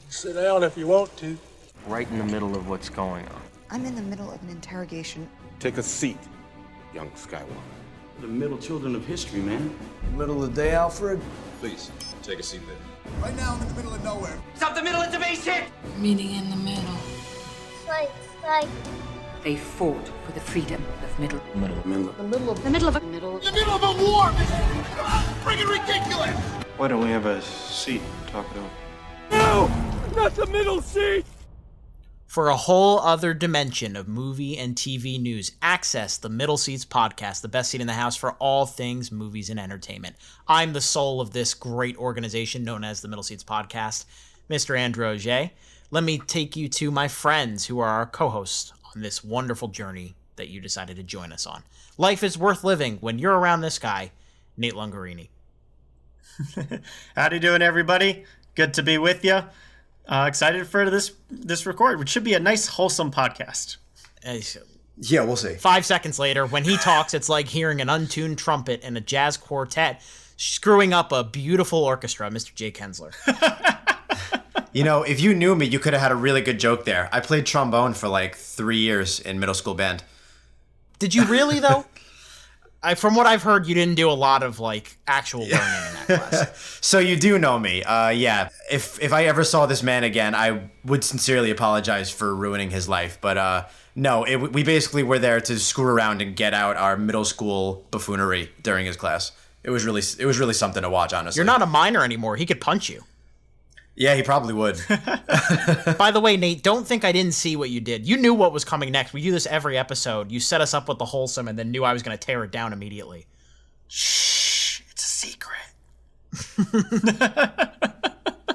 Sit down if you want to. Right in the middle of what's going on. I'm in the middle of an interrogation. Take a seat, young Skywalker. The middle children of history, man. Middle of the day, Alfred? Please, take a seat there. Right now, I'm in the middle of nowhere. Stop the middle, it's a base hit! Meeting in the middle. Like. They fought for the freedom of middle. The middle of a war! In the middle of a war! Freaking ridiculous! Why don't we have a seat and talk it over? No! Not the middle seat! For a whole other dimension of movie and TV news, access the Middle Seats podcast, the best seat in the house for all things movies and entertainment. I'm the soul of this great organization known as the Middle Seats podcast, Mr. Andrew Auger. Let me take you to my friends who are our co-hosts on this wonderful journey that you decided to join us on. Life is worth living when you're around this guy, Nate Lungarini. Howdy doing, everybody? Good to be with you. Excited for this record, which should be a nice, wholesome podcast. Yeah, we'll see. 5 seconds later, when he talks, it's like hearing an untuned trumpet in a jazz quartet screwing up a beautiful orchestra, Mr. Jake Hensler. You know, if you knew me, you could have had a really good joke there. I played trombone for like 3 years in middle school band. Did you really, though? From what I've heard, you didn't do a lot of, like, actual learning in that class. So you do know me. Yeah. If I ever saw this man again, I would sincerely apologize for ruining his life. But no, we basically were there to screw around and get out our middle school buffoonery during his class. It was really something to watch, honestly. You're not a minor anymore. He could punch you. Yeah, he probably would. By the way, Nate, don't think I didn't see what you did. You knew what was coming next. We do this every episode. You set us up with the wholesome and then knew I was going to tear it down immediately. Shh, it's a secret.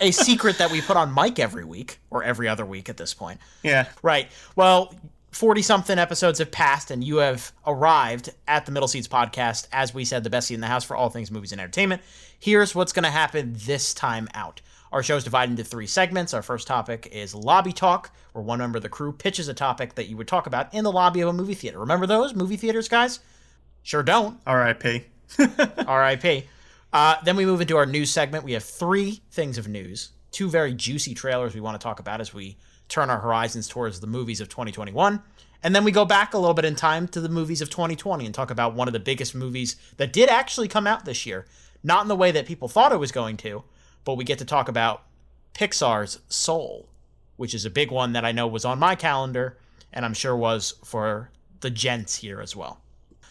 A secret that we put on Mike every week, or every other week at this point. Yeah. Right. Well, 40-something episodes have passed, and you have arrived at the Middle Seats podcast, as we said, the best seat in the house for all things movies and entertainment. Here's what's going to happen this time out. Our show is divided into 3 segments. Our first topic is lobby talk, where one member of the crew pitches a topic that you would talk about in the lobby of a movie theater. Remember those movie theaters, guys? Sure don't. R.I.P. R.I.P. Then we move into our news segment. We have 3 things of news, 2 very juicy trailers we want to talk about as we turn our horizons towards the movies of 2021. And then we go back a little bit in time to the movies of 2020 and talk about one of the biggest movies that did actually come out this year. Not in the way that people thought it was going to, but we get to talk about Pixar's Soul, which is a big one that I know was on my calendar, and I'm sure was for the gents here as well.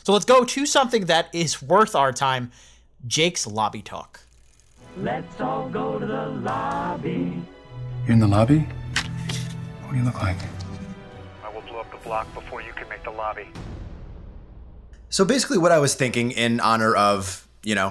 So let's go to something that is worth our time, Jake's Lobby Talk. Let's all go to the lobby. You're in the lobby? What do you look like? I will blow up the block before you can make the lobby. So basically what I was thinking in honor of,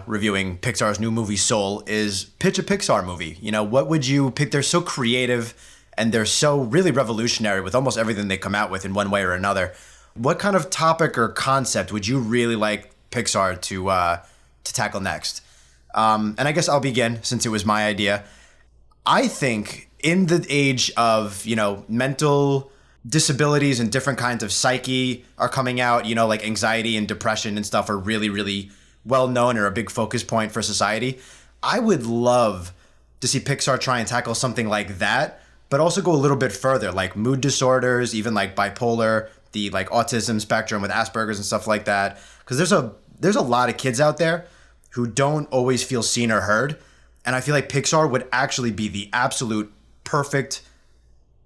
reviewing Pixar's new movie Soul is pitch a Pixar movie. What would you pick? They're so creative and they're so really revolutionary with almost everything they come out with in one way or another. What kind of topic or concept would you really like Pixar to tackle next? And I guess I'll begin since it was my idea. I think in the age of, mental disabilities and different kinds of psyche are coming out, like anxiety and depression and stuff are really, really well known or a big focus point for society. I would love to see Pixar try and tackle something like that, but also go a little bit further, like mood disorders, even like bipolar, the like autism spectrum with Asperger's and stuff like that. Because there's a lot of kids out there who don't always feel seen or heard, and I feel like Pixar would actually be the absolute perfect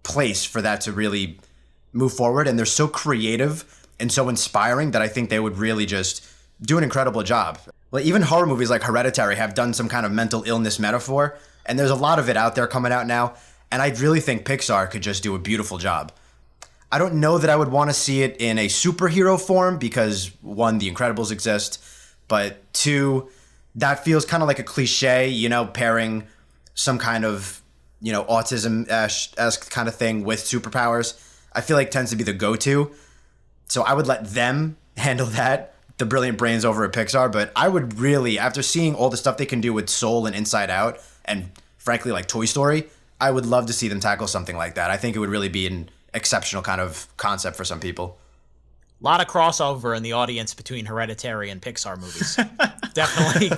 place for that to really move forward. And they're so creative and so inspiring that I think they would really just do an incredible job. Like even horror movies like Hereditary have done some kind of mental illness metaphor, and there's a lot of it out there coming out now, and I really think Pixar could just do a beautiful job. I don't know that I would want to see it in a superhero form because 1, The Incredibles exist, but 2, that feels kind of like a cliche, pairing some kind of, autism-esque kind of thing with superpowers. I feel like tends to be the go-to. So I would let them handle that, the brilliant brains over at Pixar, but I would really, after seeing all the stuff they can do with Soul and Inside Out, and frankly like Toy Story, I would love to see them tackle something like that. I think it would really be an exceptional kind of concept for some people. A lot of crossover in the audience between Hereditary and Pixar movies. definitely.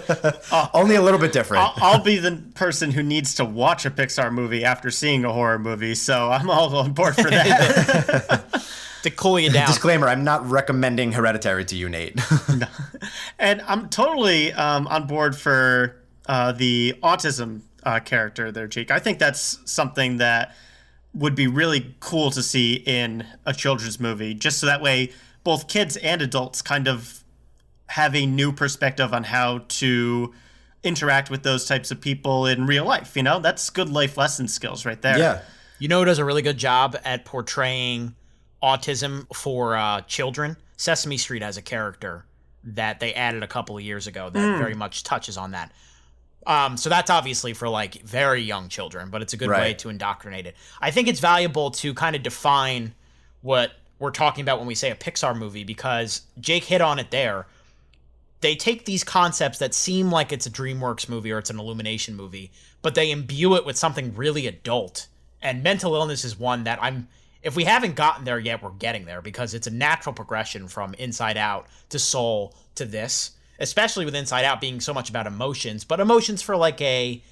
Only a little bit different. I'll be the person who needs to watch a Pixar movie after seeing a horror movie, so I'm all on board for that. To cool you down. Disclaimer, I'm not recommending Hereditary to you, Nate. No. And I'm totally on board for the autism character there, Jake. I think that's something that would be really cool to see in a children's movie, just so that way both kids and adults kind of have a new perspective on how to interact with those types of people in real life. You know, that's good life lesson skills right there. Yeah. You know who does a really good job at portraying autism for children? Sesame Street has a character that they added a couple of years ago that very much touches on that. So that's obviously for like very young children, but it's a good way to indoctrinate it. I think it's valuable to kind of define what we're talking about when we say a Pixar movie, because Jake hit on it there. They take these concepts that seem like it's a DreamWorks movie or it's an Illumination movie, but they imbue it with something really adult. And mental illness is one that if we haven't gotten there yet, we're getting there, because it's a natural progression from Inside Out to Soul to this, especially with Inside Out being so much about emotions, but emotions for like a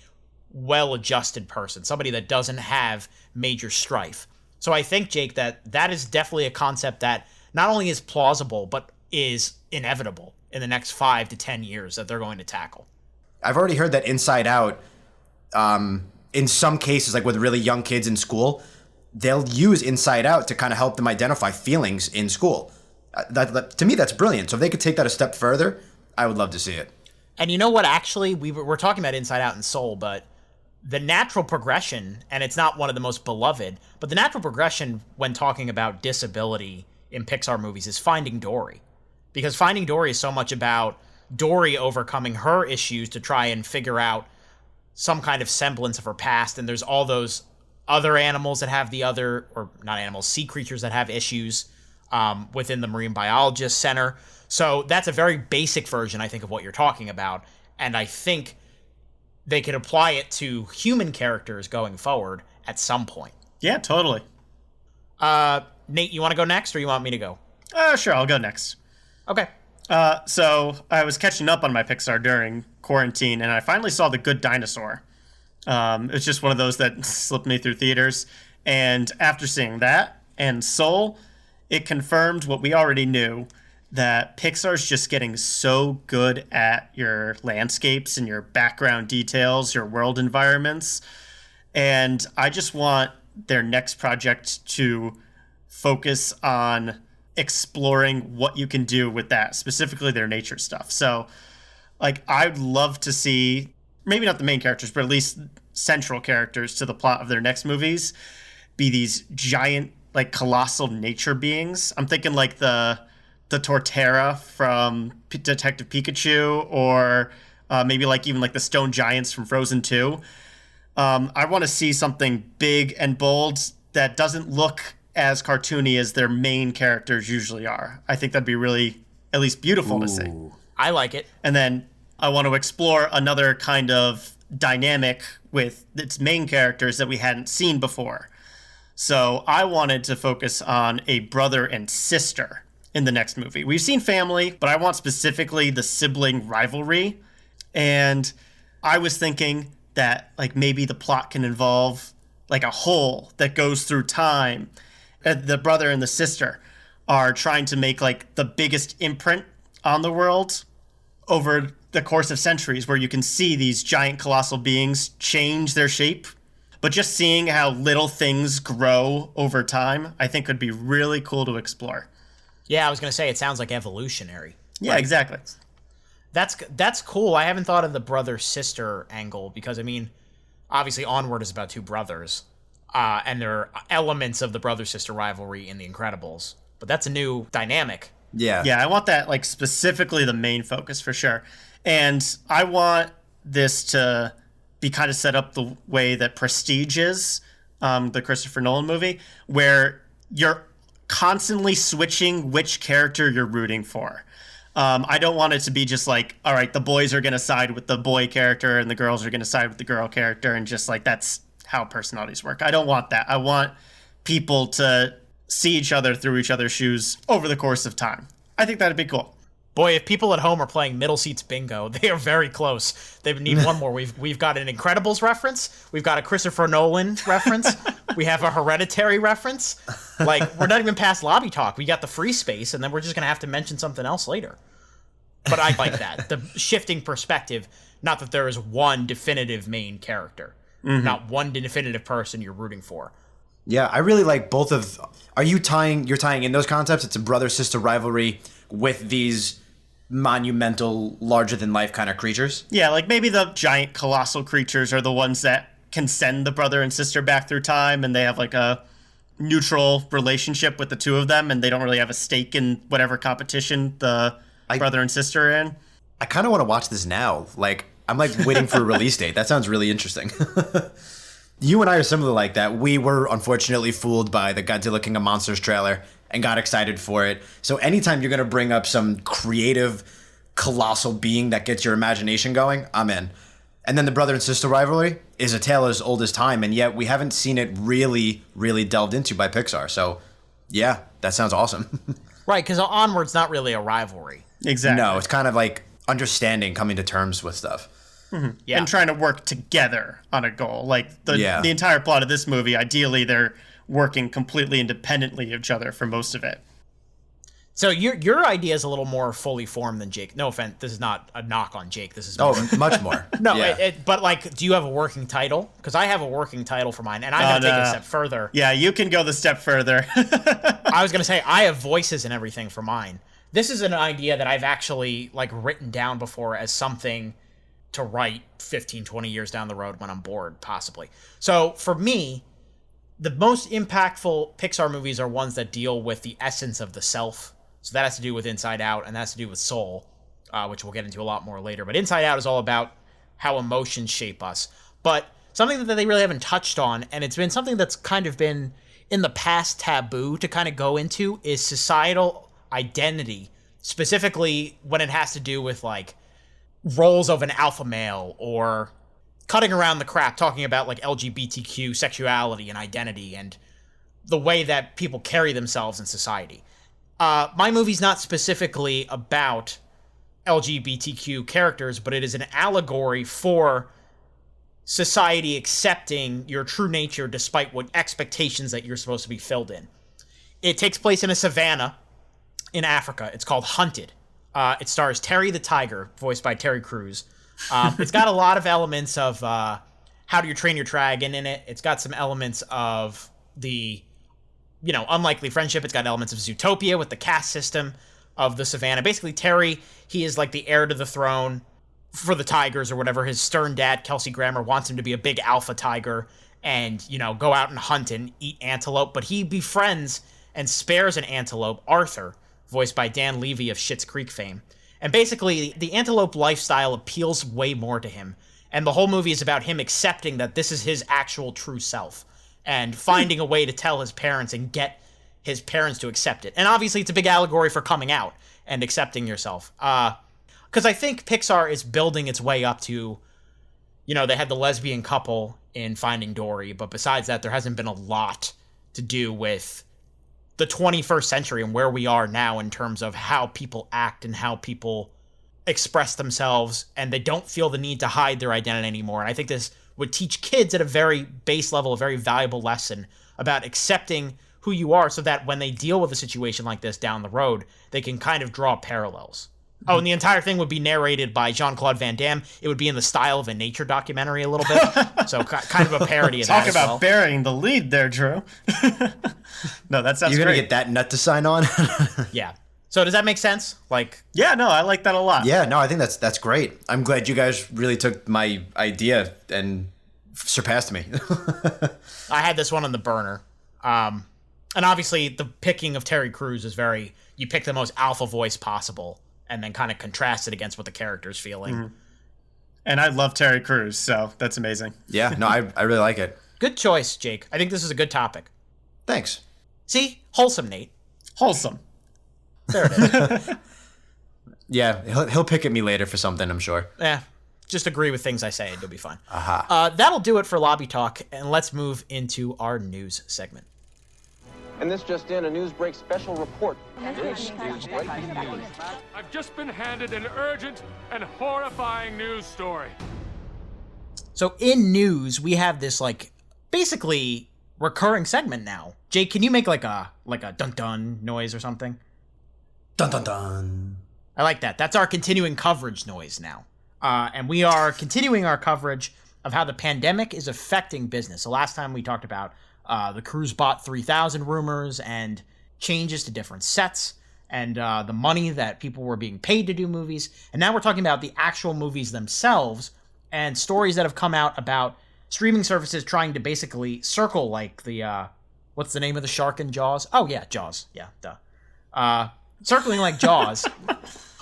well-adjusted person, somebody that doesn't have major strife. So I think, Jake, that is definitely a concept that not only is plausible, but is inevitable in the next 5 to 10 years that they're going to tackle. I've already heard that Inside Out, in some cases, like with really young kids in school, they'll use Inside Out to kind of help them identify feelings in school. To me, that's brilliant. So if they could take that a step further, I would love to see it. And you know what? Actually, we're talking about Inside Out and Soul, but the natural progression, and it's not one of the most beloved, but the natural progression when talking about disability in Pixar movies is Finding Dory. Because Finding Dory is so much about Dory overcoming her issues to try and figure out some kind of semblance of her past, and there's all those other animals that have sea creatures that have issues within the Marine Biologist Center. So that's a very basic version, I think, of what you're talking about, and I think they could apply it to human characters going forward at some point. Yeah, totally. Nate, you want to go next, or you want me to go? Sure, I'll go next. Okay. So I was catching up on my Pixar during quarantine, and I finally saw The Good Dinosaur. It's just one of those that slipped me through theaters. And after seeing that and Soul, it confirmed what we already knew, that Pixar's just getting so good at your landscapes and your background details, your world environments. And I just want their next project to focus on exploring what you can do with that, specifically their nature stuff. So, like, I'd love to see, maybe not the main characters, but at least central characters to the plot of their next movies be these giant, like, colossal nature beings. I'm thinking like the Torterra from Detective Pikachu, or maybe like even like the stone giants from Frozen 2. I want to see something big and bold that doesn't look as cartoony as their main characters usually are. I think that'd be really, at least, beautiful to see. I like it. And then I want to explore another kind of dynamic with its main characters that we hadn't seen before. So I wanted to focus on a brother and sister in the next movie. We've seen family, but I want specifically the sibling rivalry. And I was thinking that like maybe the plot can involve like a hole that goes through time. The brother and the sister are trying to make like the biggest imprint on the world over the course of centuries, where you can see these giant colossal beings change their shape. But just seeing how little things grow over time, I think would be really cool to explore. Yeah, I was going to say, it sounds like evolutionary. Yeah, exactly. That's cool. I haven't thought of the brother-sister angle, because, I mean, obviously Onward is about two brothers, and there are elements of the brother-sister rivalry in The Incredibles. But that's a new dynamic. Yeah. Yeah, I want that, like, specifically the main focus, for sure. And I want this to be kind of set up the way that Prestige is, the Christopher Nolan movie, where you're constantly switching which character you're rooting for. I don't want it to be just like, all right, the boys are going to side with the boy character and the girls are going to side with the girl character, and just like that's how personalities work. I don't want that. I want people to see each other through each other's shoes over the course of time. I think that'd be cool. Boy, if people at home are playing Middle Seats Bingo, they are very close. They need one more. We've got an Incredibles reference. We've got a Christopher Nolan reference. We have a Hereditary reference. Like, we're not even past lobby talk. We got the free space, and then we're just going to have to mention something else later. But I like that. The shifting perspective, not that there is one definitive main character. Not one definitive person you're rooting for. Yeah, I really like both of... You're tying in those concepts? It's a brother-sister rivalry with these monumental, larger-than-life kind of creatures? Yeah, like maybe the giant colossal creatures are the ones that can send the brother and sister back through time, and they have like a neutral relationship with the two of them, and they don't really have a stake in whatever competition the brother and sister are in. I kind of want to watch this now. Like, I'm like waiting for a release date. That sounds really interesting. You and I are similar like that. We were unfortunately fooled by the Godzilla King of Monsters trailer and got excited for it. So anytime you're going to bring up some creative, colossal being that gets your imagination going, I'm in. And then the brother and sister rivalry is a tale as old as time, and yet we haven't seen it really, really delved into by Pixar. So, yeah, that sounds awesome. Right, because Onward's not really a rivalry. Exactly. No, it's kind of like understanding, coming to terms with stuff. Yeah. And trying to work together on a goal. Like, the entire plot of this movie, ideally, they're working completely independently of each other for most of it. So your idea is a little more fully formed than Jake. No offense, this is not a knock on Jake. This is much more. No, yeah. But like, do you have a working title? Because I have a working title for mine, and I'm gonna take it a step further. Yeah, you can go the step further. I was gonna say I have voices and everything for mine. This is an idea that I've actually like written down before as something to write 15, 20 years down the road when I'm bored, possibly. So for me, the most impactful Pixar movies are ones that deal with the essence of the self. So that has to do with Inside Out, and that has to do with Soul, which we'll get into a lot more later. But Inside Out is all about how emotions shape us. But something that they really haven't touched on, and it's been something that's kind of been in the past taboo to kind of go into, is societal identity, specifically when it has to do with like roles of an alpha male or cutting around the crap, talking about like LGBTQ sexuality and identity and the way that people carry themselves in society. My movie's not specifically about LGBTQ characters, but it is an allegory for society accepting your true nature despite what expectations that you're supposed to be filled in. It takes place in a savannah in Africa. It's called Hunted. It stars Terry the Tiger, voiced by Terry Crews. It's got a lot of elements of How Do You Train Your Dragon in it. It's got some elements of the Unlikely Friendship. It's got elements of Zootopia with the caste system of the savannah. Basically, Terry, he is like the heir to the throne for the tigers or whatever. His stern dad, Kelsey Grammer, wants him to be a big alpha tiger and, go out and hunt and eat antelope. But he befriends and spares an antelope, Arthur, voiced by Dan Levy of Schitt's Creek fame. And basically, the antelope lifestyle appeals way more to him. And the whole movie is about him accepting that this is his actual true self and finding a way to tell his parents and get his parents to accept it. And obviously, it's a big allegory for coming out and accepting yourself. Because I think Pixar is building its way up to, they had the lesbian couple in Finding Dory, but besides that, there hasn't been a lot to do with the 21st century and where we are now in terms of how people act and how people express themselves, and they don't feel the need to hide their identity anymore. And I think this would teach kids at a very base level a very valuable lesson about accepting who you are so that when they deal with a situation like this down the road, they can kind of draw parallels. Oh, and the entire thing would be narrated by Jean-Claude Van Damme. It would be in the style of a nature documentary a little bit. So kind of a parody of that Talk as about well. burying the lead there, Drew. No, that sounds You're great. going to get that nut to sign on? Yeah. So does that make sense? Yeah, no, I like that a lot. Yeah, no, I think that's great. I'm glad you guys really took my idea and surpassed me. I had this one on the burner. And obviously the picking of Terry Crews is you pick the most alpha voice possible and then kind of contrast it against what the character's feeling. Mm-hmm. And I love Terry Crews, so that's amazing. Yeah, no, I really like it. Good choice, Jake. I think this is a good topic. Thanks. See? Wholesome, Nate. Wholesome. There it is. Yeah, he'll pick at me later for something, I'm sure. Yeah, just agree with things I say and you'll be fine. Aha. That'll do it for Lobby Talk, and let's move into our news segment. And this just in, a Newsbreak special report. I've just been handed an urgent and horrifying news story. So in news, we have this basically recurring segment now. Jake, can you make like a dun dun noise or something? Dun dun dun. I like that. That's our continuing coverage noise now. And we are continuing our coverage of how the pandemic is affecting business. So last time we talked about the Cruise Bot 3000 rumors and changes to different sets and the money that people were being paid to do movies. And now we're talking about the actual movies themselves and stories that have come out about streaming services trying to basically circle the, what's the name of the shark in Jaws? Oh, yeah, Jaws. Yeah, duh. Circling like Jaws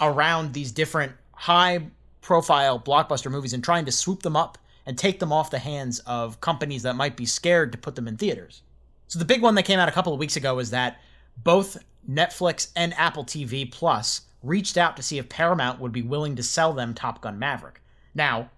around these different high-profile blockbuster movies and trying to swoop them up and take them off the hands of companies that might be scared to put them in theaters. So the big one that came out a couple of weeks ago is that both Netflix and Apple TV Plus reached out to see if Paramount would be willing to sell them Top Gun Maverick. Now,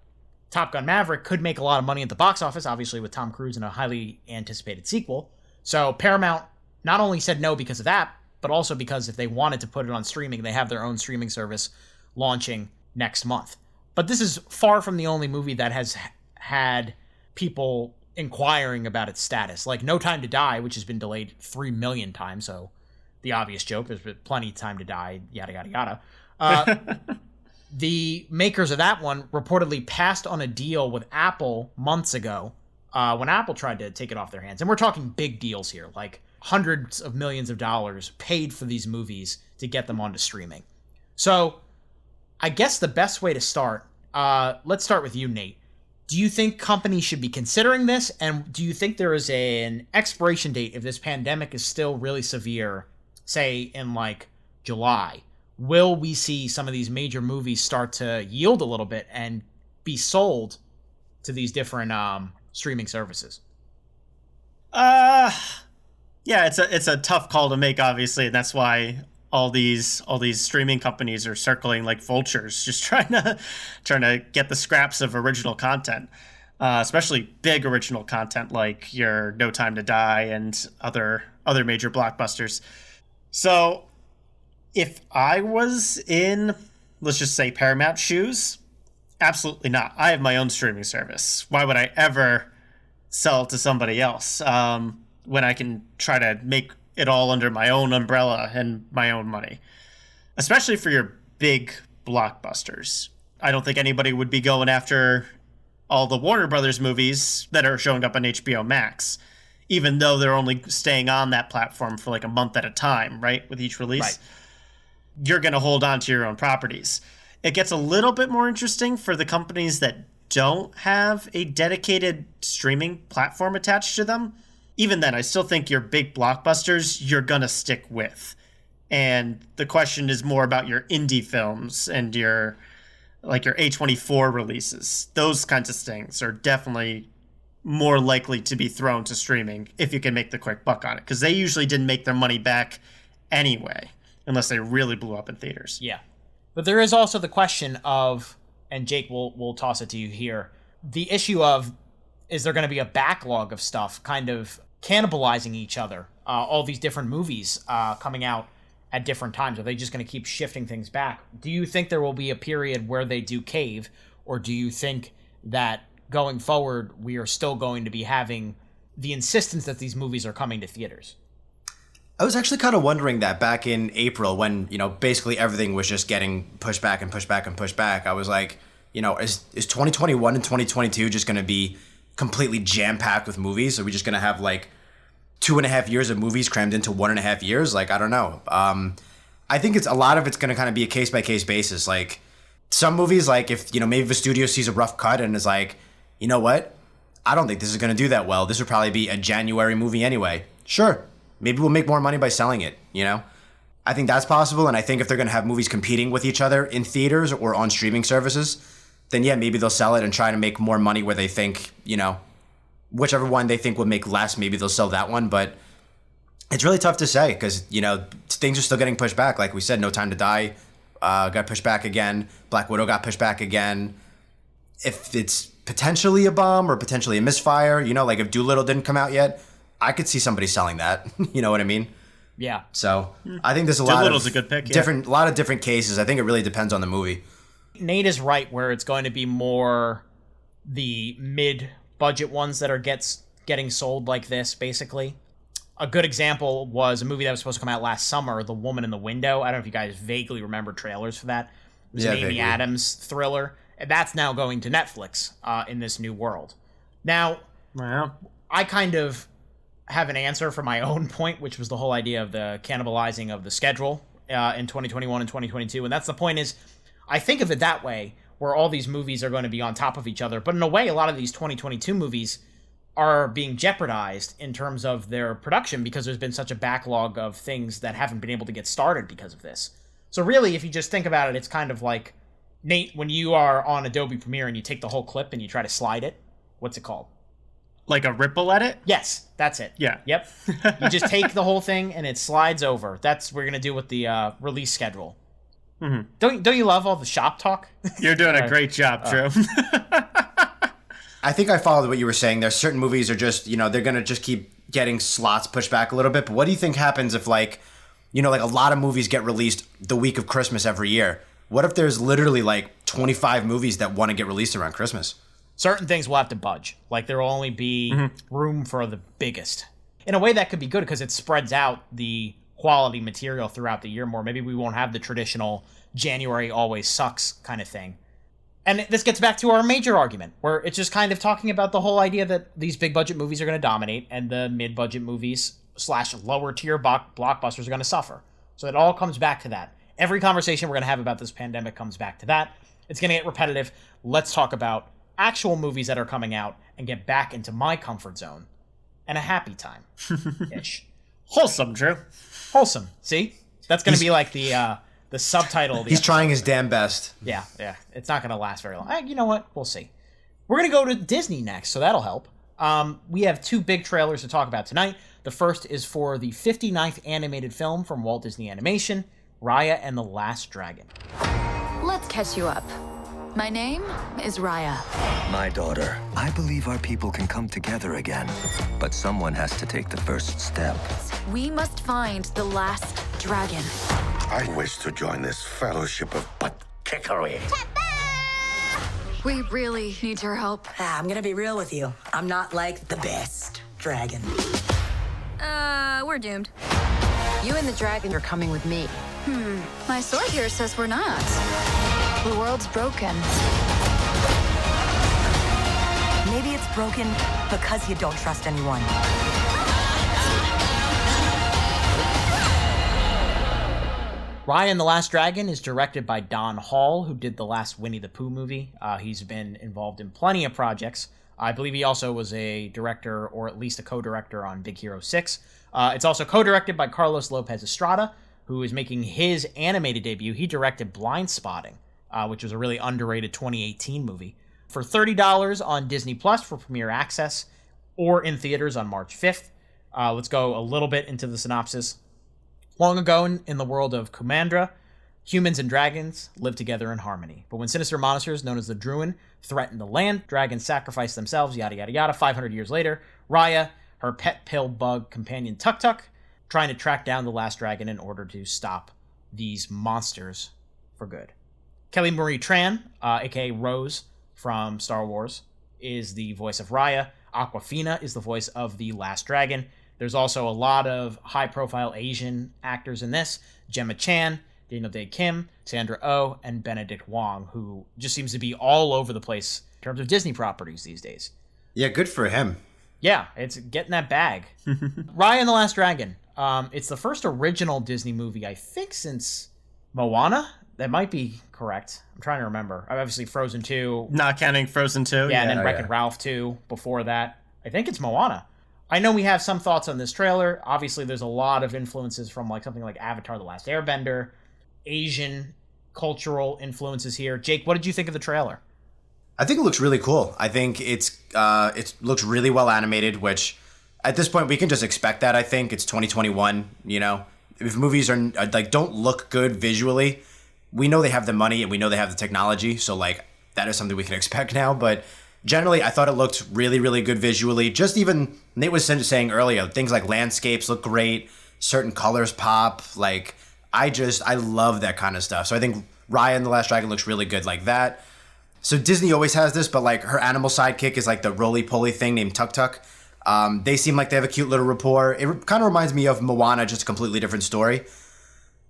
Top Gun Maverick could make a lot of money at the box office, obviously with Tom Cruise in a highly anticipated sequel. So Paramount not only said no because of that, but also because if they wanted to put it on streaming, they have their own streaming service launching next month. But this is far from the only movie that has had people inquiring about its status. Like No Time to Die, which has been delayed 3 million times, so the obvious joke, there's been plenty of time to die, yada, yada, yada. The makers of that one reportedly passed on a deal with Apple months ago when Apple tried to take it off their hands. And we're talking big deals here, like hundreds of millions of dollars paid for these movies to get them onto streaming. So I guess the best way to start, let's start with you, Nate. Do you think companies should be considering this? And do you think there is an expiration date if this pandemic is still really severe, say in July? Will we see some of these major movies start to yield a little bit and be sold to these different streaming services? Yeah, it's a tough call to make, obviously, and that's why all these streaming companies are circling like vultures, just trying to get the scraps of original content, especially big original content like your No Time to Die and other major blockbusters. So if I was in, let's just say, Paramount shoes, absolutely not. I have my own streaming service. Why would I ever sell it to somebody else when I can try to make it all under my own umbrella and my own money? Especially for your big blockbusters. I don't think anybody would be going after all the Warner Brothers movies that are showing up on HBO Max, even though they're only staying on that platform for a month at a time, right? With each release. Right. You're going to hold on to your own properties. It gets a little bit more interesting for the companies that don't have a dedicated streaming platform attached to them. Even then, I still think your big blockbusters, you're going to stick with. And the question is more about your indie films and your A24 releases. Those kinds of things are definitely more likely to be thrown to streaming if you can make the quick buck on it. Because they usually didn't make their money back anyway, unless they really blew up in theaters. Yeah. But there is also the question of, and Jake, we'll toss it to you here, the issue of, is there going to be a backlog of stuff kind of cannibalizing each other? All these different movies coming out at different times. Are they just going to keep shifting things back? Do you think there will be a period where they do cave? Or do you think that going forward, we are still going to be having the insistence that these movies are coming to theaters? I was actually kind of wondering that back in April when, basically everything was just getting pushed back and pushed back and pushed back. I was like, is 2021 and 2022 just going to be completely jam-packed with movies? Are we just going to have 2.5 years of movies crammed into 1.5 years? I don't know. I think a lot of it's going to kind of be a case-by-case basis. Some movies, if, maybe the studio sees a rough cut and is like, you know what? I don't think this is going to do that well. This would probably be a January movie anyway. Sure. Maybe we'll make more money by selling it, I think that's possible, and I think if they're going to have movies competing with each other in theaters or on streaming services, then yeah, maybe they'll sell it and try to make more money where they think, whichever one they think would make less, maybe they'll sell that one. But it's really tough to say because, things are still getting pushed back. Like we said, No Time to Die got pushed back again. Black Widow got pushed back again. If it's potentially a bomb or potentially a misfire, if Doolittle didn't come out yet, I could see somebody selling that. You know what I mean? Yeah. So I think there's a lot of a good pick, different, lot of different cases. I think it really depends on the movie. Nate is right where it's going to be more the mid-budget ones that are getting sold like this, basically. A good example was a movie that was supposed to come out last summer, The Woman in the Window. I don't know if you guys vaguely remember trailers for that. It was an Amy Adams thriller. And that's now going to Netflix in this new world. Now, wow. I kind of have an answer for my own point, which was the whole idea of the cannibalizing of the schedule in 2021 and 2022. And that's the point is, I think of it that way, where all these movies are going to be on top of each other. But in a way, a lot of these 2022 movies are being jeopardized in terms of their production because there's been such a backlog of things that haven't been able to get started because of this. So really, if you just think about it, it's kind of like, Nate, when you are on Adobe Premiere and you take the whole clip and you try to slide it, what's it called? Like a ripple edit? Yes, that's it. Yeah. Yep. You just take the whole thing and it slides over. That's what we're going to do with the release schedule. Mm-hmm. Don't you love all the shop talk? You're doing a great job, Drew. I think I followed what you were saying. There's certain movies are just, they're going to just keep getting slots pushed back a little bit. But what do you think happens if, like a lot of movies get released the week of Christmas every year? What if there's literally, 25 movies that want to get released around Christmas? Certain things will have to budge. Like, there will only be room for the biggest. In a way, that could be good because it spreads out the quality material throughout the year more. Maybe we won't have the traditional January always sucks kind of thing. And this gets back to our major argument, where it's just kind of talking about the whole idea that these big budget movies are going to dominate and the mid-budget movies / lower tier blockbusters are going to suffer. So it all comes back to that. Every conversation we're going to have about this pandemic comes back to that. It's going to get repetitive. Let's talk about actual movies that are coming out and get back into my comfort zone and a happy time ish. Wholesome, Drew. Wholesome. See? That's going to be like the subtitle. He's trying his damn best. Yeah. It's not going to last very long. You know what? We'll see. We're going to go to Disney next, so that'll help. We have two big trailers to talk about tonight. The first is for the 59th animated film from Walt Disney Animation, Raya and the Last Dragon. Let's catch you up. My name is Raya. My daughter, I believe our people can come together again, but someone has to take the first step. We must find the last dragon. I wish to join this fellowship of butt-kickery. We really need your help. I'm gonna be real with you. I'm not like the best dragon. We're doomed. You and the dragon are coming with me. My sword here says we're not. The world's broken. Maybe it's broken because you don't trust anyone. Raya and the Last Dragon is directed by Don Hall, who did the last Winnie the Pooh movie. He's been involved in plenty of projects. I believe he also was a director, or at least a co-director, on Big Hero 6. It's also co-directed by Carlos Lopez Estrada, who is making his animated debut. He directed Blind Spotting, which was a really underrated 2018 movie, for $30 on Disney Plus for Premiere Access, or in theaters on March 5th. Let's go a little bit into the synopsis. Long ago in the world of Kumandra, humans and dragons live together in harmony. But when sinister monsters known as the Druin threaten the land, dragons sacrifice themselves, yada yada yada. 500 years later, Raya, her pet pill bug companion Tuk Tuk, trying to track down the last dragon in order to stop these monsters for good. Kelly Marie Tran, aka Rose from Star Wars, is the voice of Raya. Awkwafina is the voice of the Last Dragon. There's also a lot of high-profile Asian actors in this. Gemma Chan, Daniel Day Kim, Sandra Oh, and Benedict Wong, who just seems to be all over the place in terms of Disney properties these days. Yeah, good for him. Yeah, it's getting that bag. Raya and the Last Dragon. It's the first original Disney movie, I think, since Moana. That might be correct. I'm trying to remember. Obviously, Frozen 2. Not counting Frozen 2. Yeah, and then Wreck-It Ralph 2 before that. I think it's Moana. I know we have some thoughts on this trailer. Obviously, there's a lot of influences from something like Avatar: The Last Airbender, Asian cultural influences here. Jake, what did you think of the trailer? I think it looks really cool. I think it looks really well animated, which at this point we can just expect that. I think it's 2021. If movies are don't look good visually, we know they have the money and we know they have the technology. So that is something we can expect now. But generally, I thought it looked really, really good visually. Just even, Nate was saying earlier, things like landscapes look great, certain colors pop. Like, I love that kind of stuff. So I think Raya and the Last Dragon looks really good like that. So Disney always has this, but like her animal sidekick is like the roly-poly thing named Tuk Tuk. They seem like they have a cute little rapport. It kind of reminds me of Moana, just a completely different story.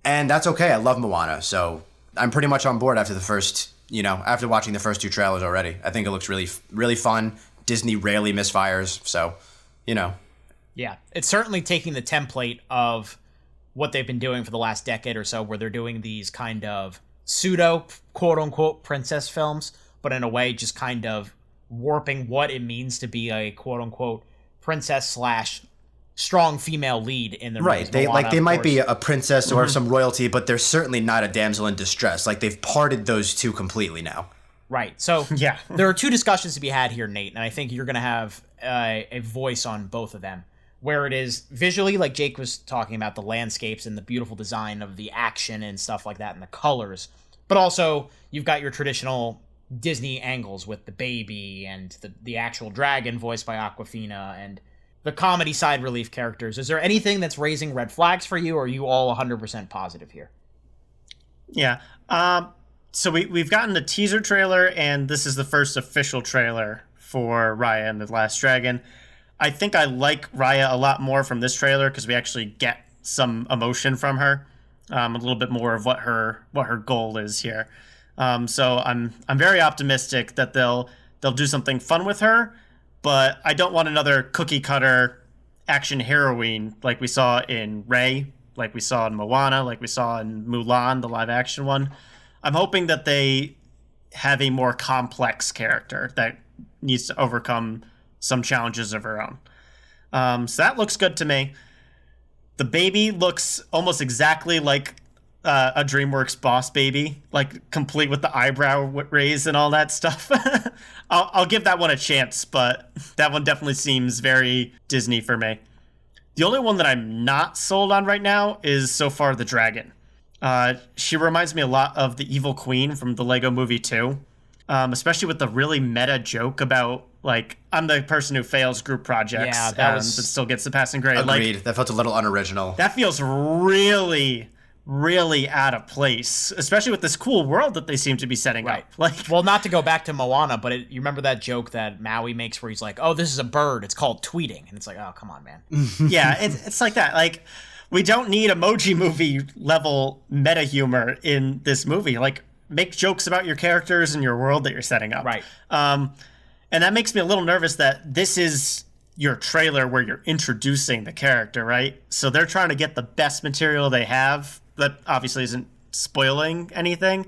And that's okay. I love Moana. So I'm pretty much on board after after watching the first 2 trailers already. I think it looks really, really fun. Disney rarely misfires. So, Yeah, it's certainly taking the template of what they've been doing for the last decade or so, where they're doing these kind of pseudo, quote-unquote, princess films, but in a way just kind of warping what it means to be a quote-unquote princess / strong female lead in the right. Moana, they might be a princess or some royalty, but they're certainly not a damsel in distress. Like, they've parted those two completely now. Right. So yeah, there are 2 discussions to be had here, Nate, and I think you're going to have a voice on both of them. Where it is visually, like Jake was talking about, the landscapes and the beautiful design of the action and stuff like that and the colors. But also, you've got your traditional Disney angles with the baby and the actual dragon voiced by Awkwafina and the comedy side relief characters. Is there anything that's raising red flags for you, or are you all 100% positive here? Yeah. So we've gotten a teaser trailer, and this is the first official trailer for Raya and the Last Dragon. I think I like Raya a lot more from this trailer because we actually get some emotion from her, a little bit more of what her goal is here. So I'm very optimistic that they'll do something fun with her, but I don't want another cookie cutter action heroine like we saw in Raya, like we saw in Moana, like we saw in Mulan, the live action one. I'm hoping that they have a more complex character that needs to overcome some challenges of her own. So that looks good to me. The baby looks almost exactly like a DreamWorks Boss Baby, like complete with the eyebrow raise and all that stuff. I'll give that one a chance, but that one definitely seems very Disney for me. The only one that I'm not sold on right now is so far the dragon. She reminds me a lot of the Evil Queen from the Lego Movie 2, especially with the really meta joke about, like, I'm the person who fails group projects but still gets the passing grade. Agreed. Like, that felt a little unoriginal. That feels really, really out of place, especially with this cool world that they seem to be setting up. Like, well, not to go back to Moana, but you remember that joke that Maui makes where he's like, "Oh, this is a bird. It's called tweeting," and it's like, "Oh, come on, man." Yeah, it's like that. Like, we don't need Emoji Movie level meta humor in this movie. Like, make jokes about your characters and your world that you're setting up. Right. And that makes me a little nervous that this is your trailer where you're introducing the character, right? So they're trying to get the best material they have that obviously isn't spoiling anything.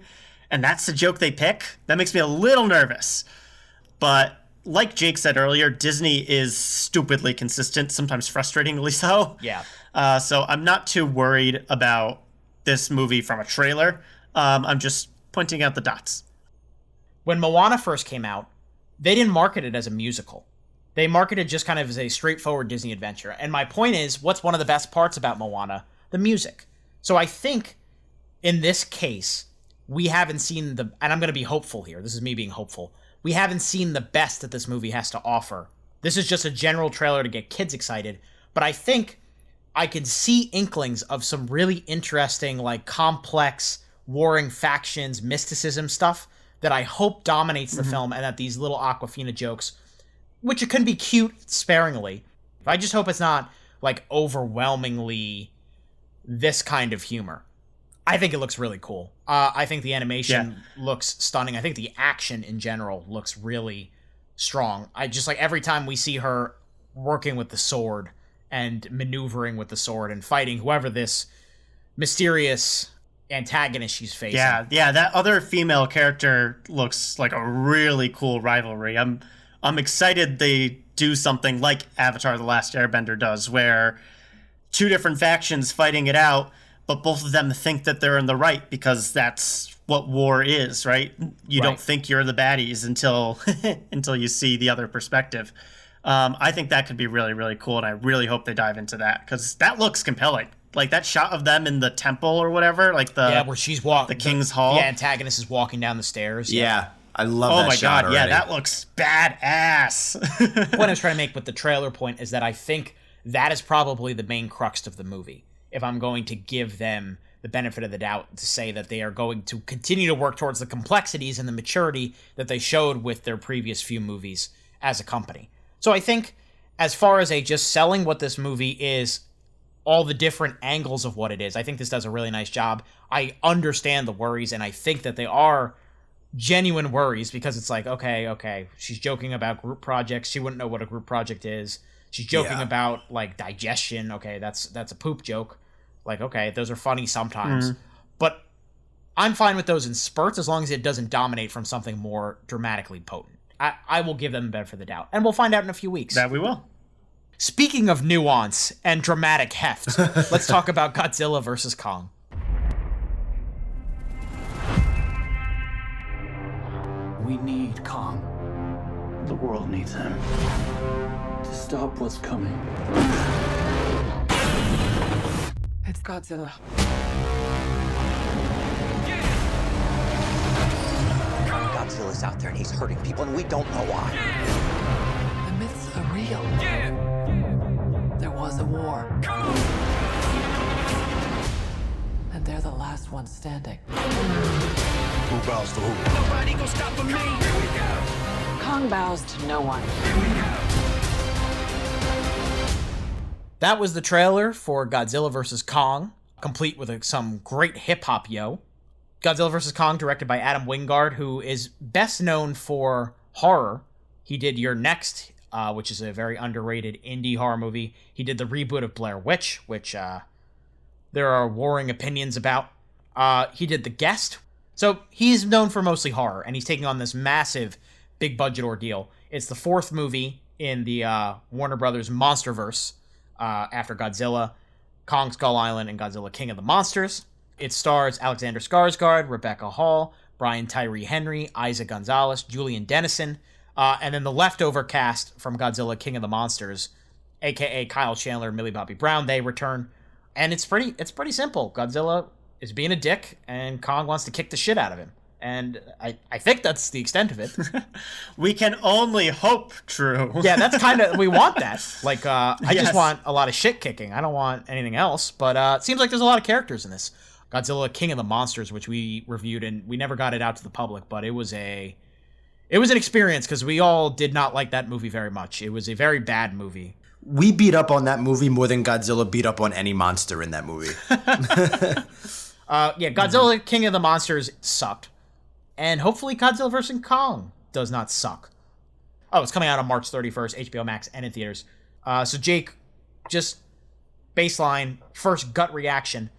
And that's the joke they pick. That makes me a little nervous. But like Jake said earlier, Disney is stupidly consistent, sometimes frustratingly so. Yeah. So I'm not too worried about this movie from a trailer. I'm just pointing out the dots. When Moana first came out, they didn't market it as a musical. They marketed just kind of as a straightforward Disney adventure. And my point is, what's one of the best parts about Moana? The music. So I think in this case, we haven't seen and I'm going to be hopeful here. This is me being hopeful. We haven't seen the best that this movie has to offer. This is just a general trailer to get kids excited. But I think I can see inklings of some really interesting, like, complex, warring factions, mysticism stuff that I hope dominates the film, and that these little Awkwafina jokes, which it can be cute sparingly, I just hope it's not, like, overwhelmingly this kind of humor. I think it looks really cool. I think the animation looks stunning. I think the action in general looks really strong. I just, like, every time we see her working with the sword and maneuvering with the sword and fighting whoever this mysterious antagonist she's facing. Yeah, that other female character looks like a really cool rivalry. I'm excited they do something like Avatar: The Last Airbender does, where 2 different factions fighting it out, but both of them think that they're in the right because that's what war is, right? You don't think you're the baddies until until you see the other perspective. I think that could be really, really cool, and I really hope they dive into that because that looks compelling. Like that shot of them in the temple or whatever, like where she's walking, the King's Hall. The antagonist is walking down the stairs. Yeah. I love Oh that my shot god, yeah, already. that looks badass. The point I was trying to make with the trailer point is that I think that is probably the main crux of the movie. If I'm going to give them the benefit of the doubt to say that they are going to continue to work towards the complexities and the maturity that they showed with their previous few movies as a company. So I think as far as just selling what this movie is, all the different angles of what it is, I think this does a really nice job. I understand the worries, and I think that they are genuine worries, because it's like, okay, she's joking about group projects. She wouldn't know what a group project is. She's joking about, like, digestion. Okay, that's a poop joke. Like, okay, those are funny sometimes. But I'm fine with those in spurts as long as it doesn't dominate from something more dramatically potent. I will give them the benefit of the doubt. And we'll find out in a few weeks. That we will. Speaking of nuance and dramatic heft, let's talk about Godzilla vs. Kong. We need Kong. The world needs him to stop what's coming. It's Godzilla. Godzilla's out there and he's hurting people and we don't know why. The myths are real. There was a war. And they're the last ones standing. Who bows to who? Nobody gonna stop for me. Here we go. Kong bows to no one. That was the trailer for Godzilla vs. Kong, complete with some great hip-hop yo. Godzilla vs. Kong, directed by Adam Wingard, who is best known for horror. He did Your Next, which is a very underrated indie horror movie. He did the reboot of Blair Witch, which there are warring opinions about. He did The Guest. So he's known for mostly horror, and he's taking on this massive, big-budget ordeal. It's the fourth movie in the Warner Brothers Monsterverse, after Godzilla, Kong Skull Island, and Godzilla King of the Monsters. It stars Alexander Skarsgård, Rebecca Hall, Brian Tyree Henry, Isaac Gonzalez, Julian Dennison, and then the leftover cast from Godzilla King of the Monsters, aka Kyle Chandler and Millie Bobby Brown. They return, and it's pretty simple. Godzilla is being a dick, and Kong wants to kick the shit out of him. And I think that's the extent of it. We can only hope true. Yeah, that's kind of, we want that. Like, I Yes. just want a lot of shit kicking. I don't want anything else. But it seems like there's a lot of characters in this. Godzilla King of the Monsters, which we reviewed, and we never got it out to the public, but it was an experience, because we all did not like that movie very much. It was a very bad movie. We beat up on that movie more than Godzilla beat up on any monster in that movie. Yeah, Godzilla King of the Monsters sucked. And hopefully Godzilla vs. Kong does not suck. Oh, it's coming out on March 31st, HBO Max, and in theaters. So Jake, just baseline, first gut reaction.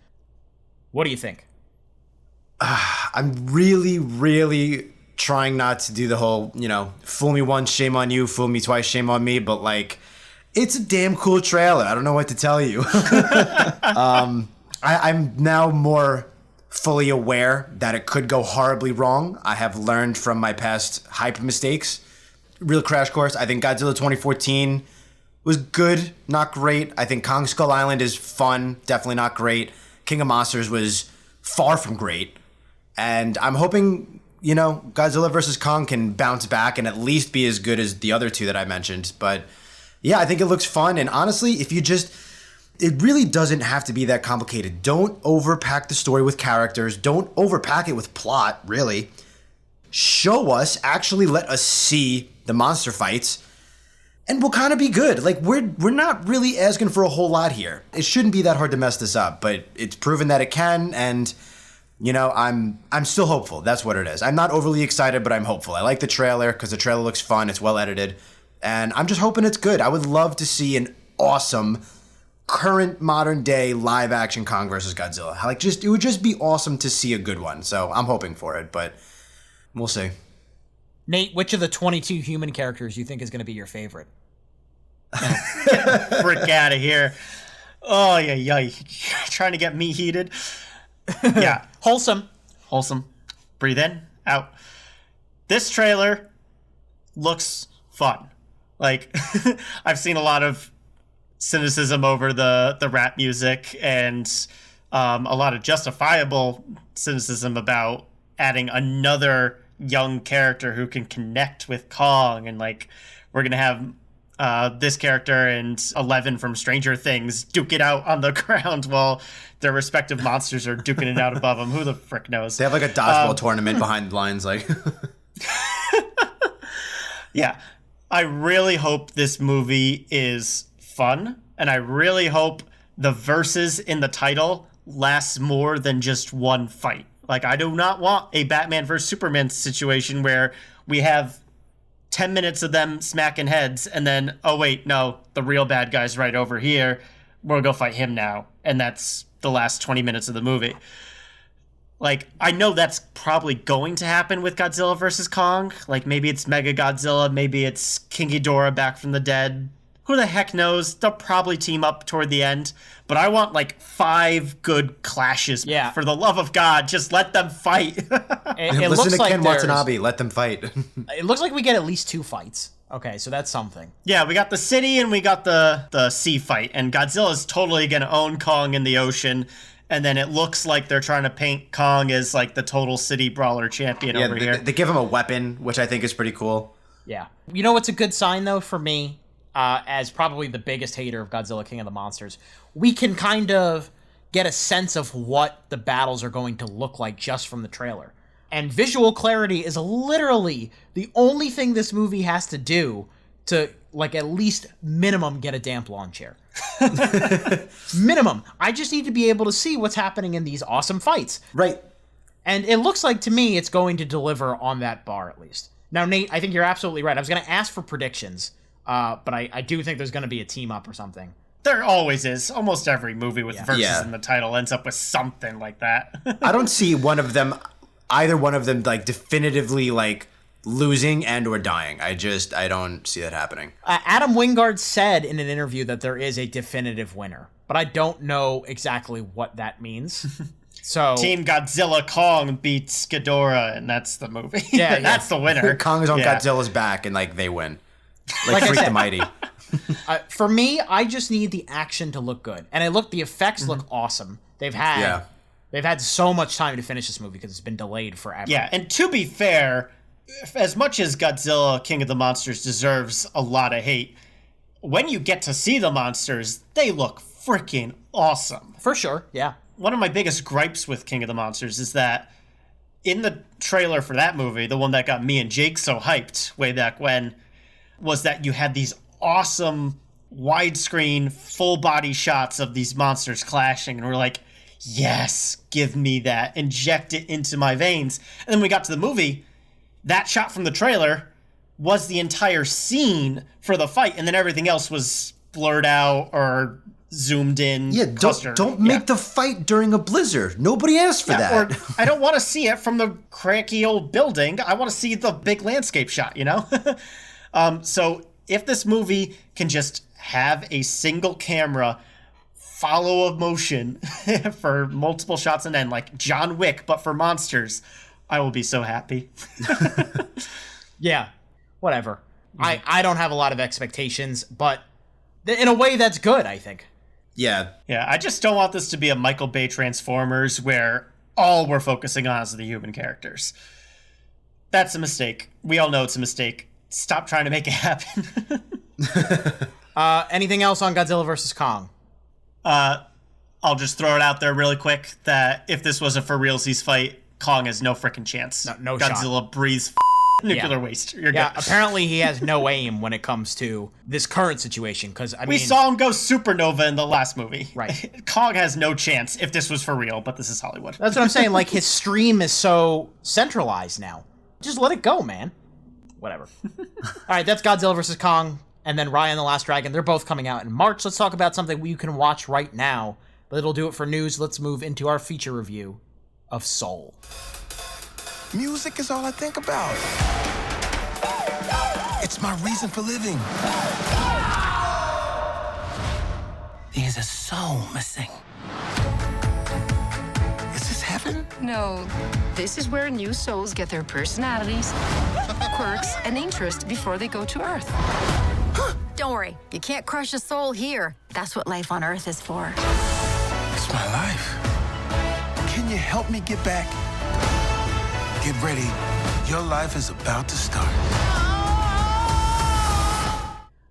What do you think? I'm really, really trying not to do the whole, fool me once, shame on you, fool me twice, shame on me, but it's a damn cool trailer. I don't know what to tell you. I'm now more fully aware that it could go horribly wrong. I have learned from my past hype mistakes. Real crash course. I think Godzilla 2014 was good, not great. I think Kong Skull Island is fun, definitely not great. King of Monsters was far from great. And I'm hoping, Godzilla vs. Kong can bounce back and at least be as good as the other two that I mentioned. But yeah, I think it looks fun. And honestly, it really doesn't have to be that complicated. Don't overpack the story with characters. Don't overpack it with plot, really. Show us, actually let us see the monster fights, and we'll kind of be good. We're not really asking for a whole lot here. It shouldn't be that hard to mess this up, but it's proven that it can, and I'm still hopeful. That's what it is. I'm not overly excited, but I'm hopeful. I like the trailer because the trailer looks fun. It's well edited, and I'm just hoping it's good. I would love to see an awesome current modern day live action Kong versus Godzilla. It would just be awesome to see a good one. So I'm hoping for it, but we'll see. Nate, which of the 22 human characters do you think is going to be your favorite? Frick out of here. Oh, yeah. Trying to get me heated. Yeah. Wholesome. Breathe in, out. This trailer looks fun. I've seen a lot of cynicism over the rap music and a lot of justifiable cynicism about adding another young character who can connect with Kong, and like we're gonna have this character and 11 from Stranger Things duke it out on the ground while their respective monsters are duking it out above them. Who the frick knows? They have like a dodgeball tournament behind the lines, like. Yeah, I really hope this movie is fun, and I really hope the verses in the title lasts more than just one fight. Like, I do not want a Batman versus Superman situation where we have 10 minutes of them smacking heads, and then, oh wait, no, the real bad guy's right over here. We'll go fight him now. And that's the last 20 minutes of the movie. Like, I know that's probably going to happen with Godzilla vs. Kong. Like, maybe it's Mega Godzilla, maybe it's King Ghidorah back from the dead. Who the heck knows? They'll probably team up toward the end. But I want, like, 5 good clashes. Yeah. For the love of God, just let them fight. It Listen looks to like Ken Watanabe, let them fight. It looks like we get at least 2 fights. Okay, so that's something. Yeah, we got the city and we got the sea fight. And Godzilla's totally going to own Kong in the ocean. And then it looks like they're trying to paint Kong as like the total city brawler champion over here. They give him a weapon, which I think is pretty cool. Yeah. You know what's a good sign, though, for me, as probably the biggest hater of Godzilla King of the Monsters? We can kind of get a sense of what the battles are going to look like just from the trailer. And visual clarity is literally the only thing this movie has to do to, like, at least minimum get a damp lawn chair. Minimum. I just need to be able to see what's happening in these awesome fights. Right. And it looks like, to me, it's going to deliver on that bar, at least. Now, Nate, I think you're absolutely right. I was going to ask for predictions, but I do think there's going to be a team-up or something. There always is. Almost every movie with verses in the title ends up with something like that. I don't see either one of them, like, definitively, like, losing and or dying. I don't see that happening. Adam Wingard said in an interview that there is a definitive winner, but I don't know exactly what that means. So Team Godzilla Kong beats Ghidorah, and that's the movie. Yeah, that's the winner. Kong is on Godzilla's back, and like they win. Like Freak the Mighty. For me, I just need the action to look good, and the effects look awesome. They've had so much time to finish this movie because it's been delayed forever. Yeah, and to be fair, as much as Godzilla King of the Monsters deserves a lot of hate, when you get to see the monsters, they look freaking awesome. For sure, yeah. One of my biggest gripes with King of the Monsters is that in the trailer for that movie, the one that got me and Jake so hyped way back when, was that you had these awesome widescreen full body shots of these monsters clashing, and we're like, yes, give me that, inject it into my veins. And then we got to the movie, that shot from the trailer was the entire scene for the fight, and then everything else was blurred out or zoomed in. Yeah, don't make the fight during a blizzard. Nobody asked for that. Or I don't want to see it from the cranky old building. I want to see the big landscape shot, you know? So if this movie can just have a single camera follow a motion for multiple shots and end, like John Wick, but for monsters, I will be so happy. Yeah, whatever. I don't have a lot of expectations, but in a way that's good, I think. Yeah. Yeah, I just don't want this to be a Michael Bay Transformers where all we're focusing on is the human characters. That's a mistake. We all know it's a mistake. Stop trying to make it happen. Anything else on Godzilla vs. Kong? I'll just throw it out there really quick that if this was a for realsies fight, Kong has no freaking chance. No Godzilla shot. breathes nuclear waste. You're good. Apparently he has no aim when it comes to this current situation, because we saw him go supernova in the last movie. Right. Kong has no chance if this was for real, but this is Hollywood. That's what I'm saying. Like, his stream is so centralized now. Just let it go, man. Whatever. All right, that's Godzilla vs. Kong, and then Raya and the Last Dragon. They're both coming out in March. Let's talk about something you can watch right now. That'll do it for news. Let's move into our feature review of Soul. Music is all I think about. It's my reason for living. There's a soul missing. Is this heaven? No, this is where new souls get their personalities, quirks, and interests before they go to Earth. Don't worry, you can't crush a soul here. That's what life on Earth is for. It's my life. Can you help me get back? Get ready Your life is about to start.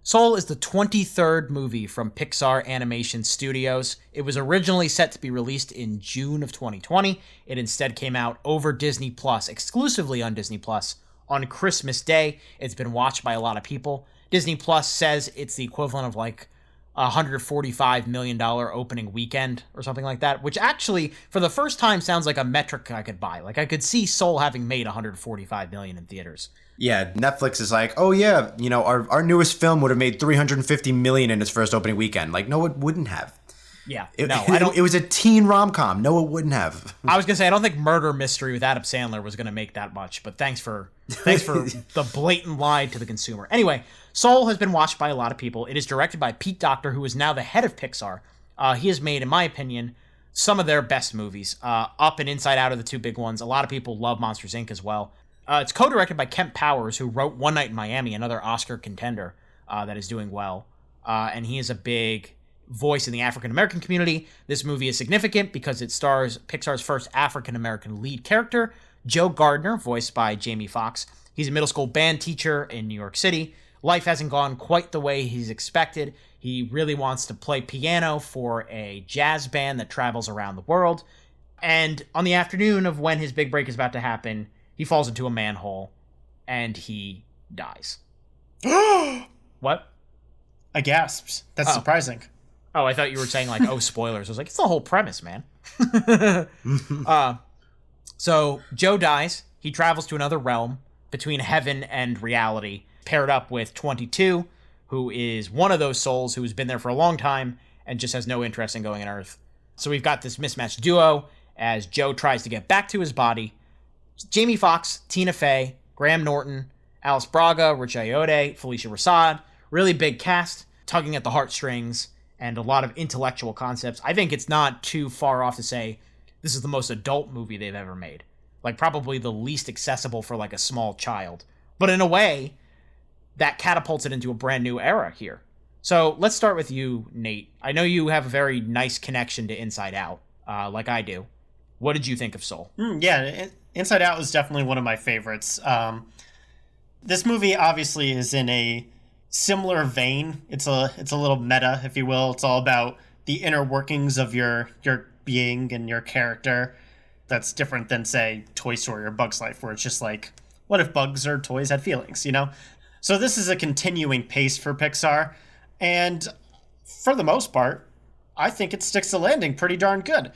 Soul is the 23rd movie from Pixar Animation Studios. It was originally set to be released in June of 2020. It instead came out over Disney Plus, exclusively on Disney Plus, on Christmas Day. It's been watched by a lot of people. Disney Plus says it's the equivalent of like $145 million opening weekend or something like that, which actually, for the first time, sounds like a metric I could buy. Like, I could see Soul having made $145 million in theaters. Yeah, Netflix is like, oh yeah, you know, our newest film would have made $350 million in its first opening weekend. Like, no, it wouldn't have. Yeah, I don't. It was a teen rom-com. No, it wouldn't have. I was gonna say I don't think Murder Mystery with Adam Sandler was gonna make that much, but thanks for the blatant lie to the consumer. Anyway, Soul has been watched by a lot of people. It is directed by Pete Docter, who is now the head of Pixar. He has made, in my opinion, some of their best movies. Up and Inside Out are the two big ones. A lot of people love Monsters, Inc. as well. It's co-directed by Kemp Powers, who wrote One Night in Miami, another Oscar contender that is doing well. And he is a big voice in the African-American community. This movie is significant because it stars Pixar's first African-American lead character, Joe Gardner, voiced by Jamie Foxx. He's a middle school band teacher in New York City. Life hasn't gone quite the way he's expected. He really wants to play piano for a jazz band that travels around the world. And on the afternoon of when his big break is about to happen, he falls into a manhole and he dies. What? I gasped. That's surprising. Oh, I thought you were saying like, oh, spoilers. I was like, it's the whole premise, man. So Joe dies. He travels to another realm between heaven and reality, paired up with 22, who is one of those souls who has been there for a long time and just has no interest in going on Earth. So we've got this mismatched duo as Joe tries to get back to his body. Jamie Foxx, Tina Fey, Graham Norton, Alice Braga, Rich Ayoade, Felicia Rashad. Really big cast, tugging at the heartstrings, and a lot of intellectual concepts. I think it's not too far off to say this is the most adult movie they've ever made. Like, probably the least accessible for, like, a small child. But in a way, that catapults it into a brand new era here. So let's start with you, Nate. I know you have a very nice connection to Inside Out, like I do. What did you think of Soul? Yeah, Inside Out was definitely one of my favorites. This movie obviously is in a similar vein. It's a little meta, if you will. It's all about the inner workings of your being and your character. That's different than, say, Toy Story or Bug's Life, where it's just like, what if bugs or toys had feelings, you know? So this is a continuing pace for Pixar, and for the most part, I think it sticks the landing pretty darn good.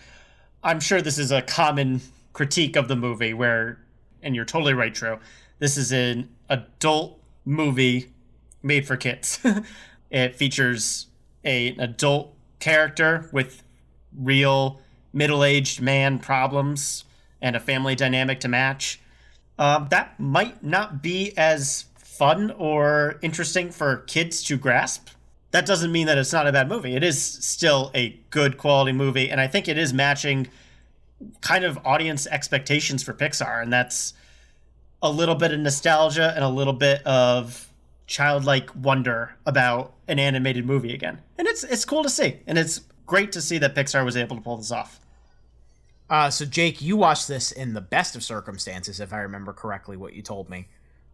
I'm sure this is a common critique of the movie where, and you're totally right, Drew, this is an adult movie made for kids. It features an adult character with real middle-aged man problems and a family dynamic to match. That might not be as fun or interesting for kids to grasp. That doesn't mean that it's not a bad movie. It is still a good quality movie, and I think it is matching kind of audience expectations for Pixar, and that's a little bit of nostalgia and a little bit of childlike wonder about an animated movie again. And it's cool to see, and it's great to see that Pixar was able to pull this off. So Jake, you watched this in the best of circumstances, if I remember correctly what you told me.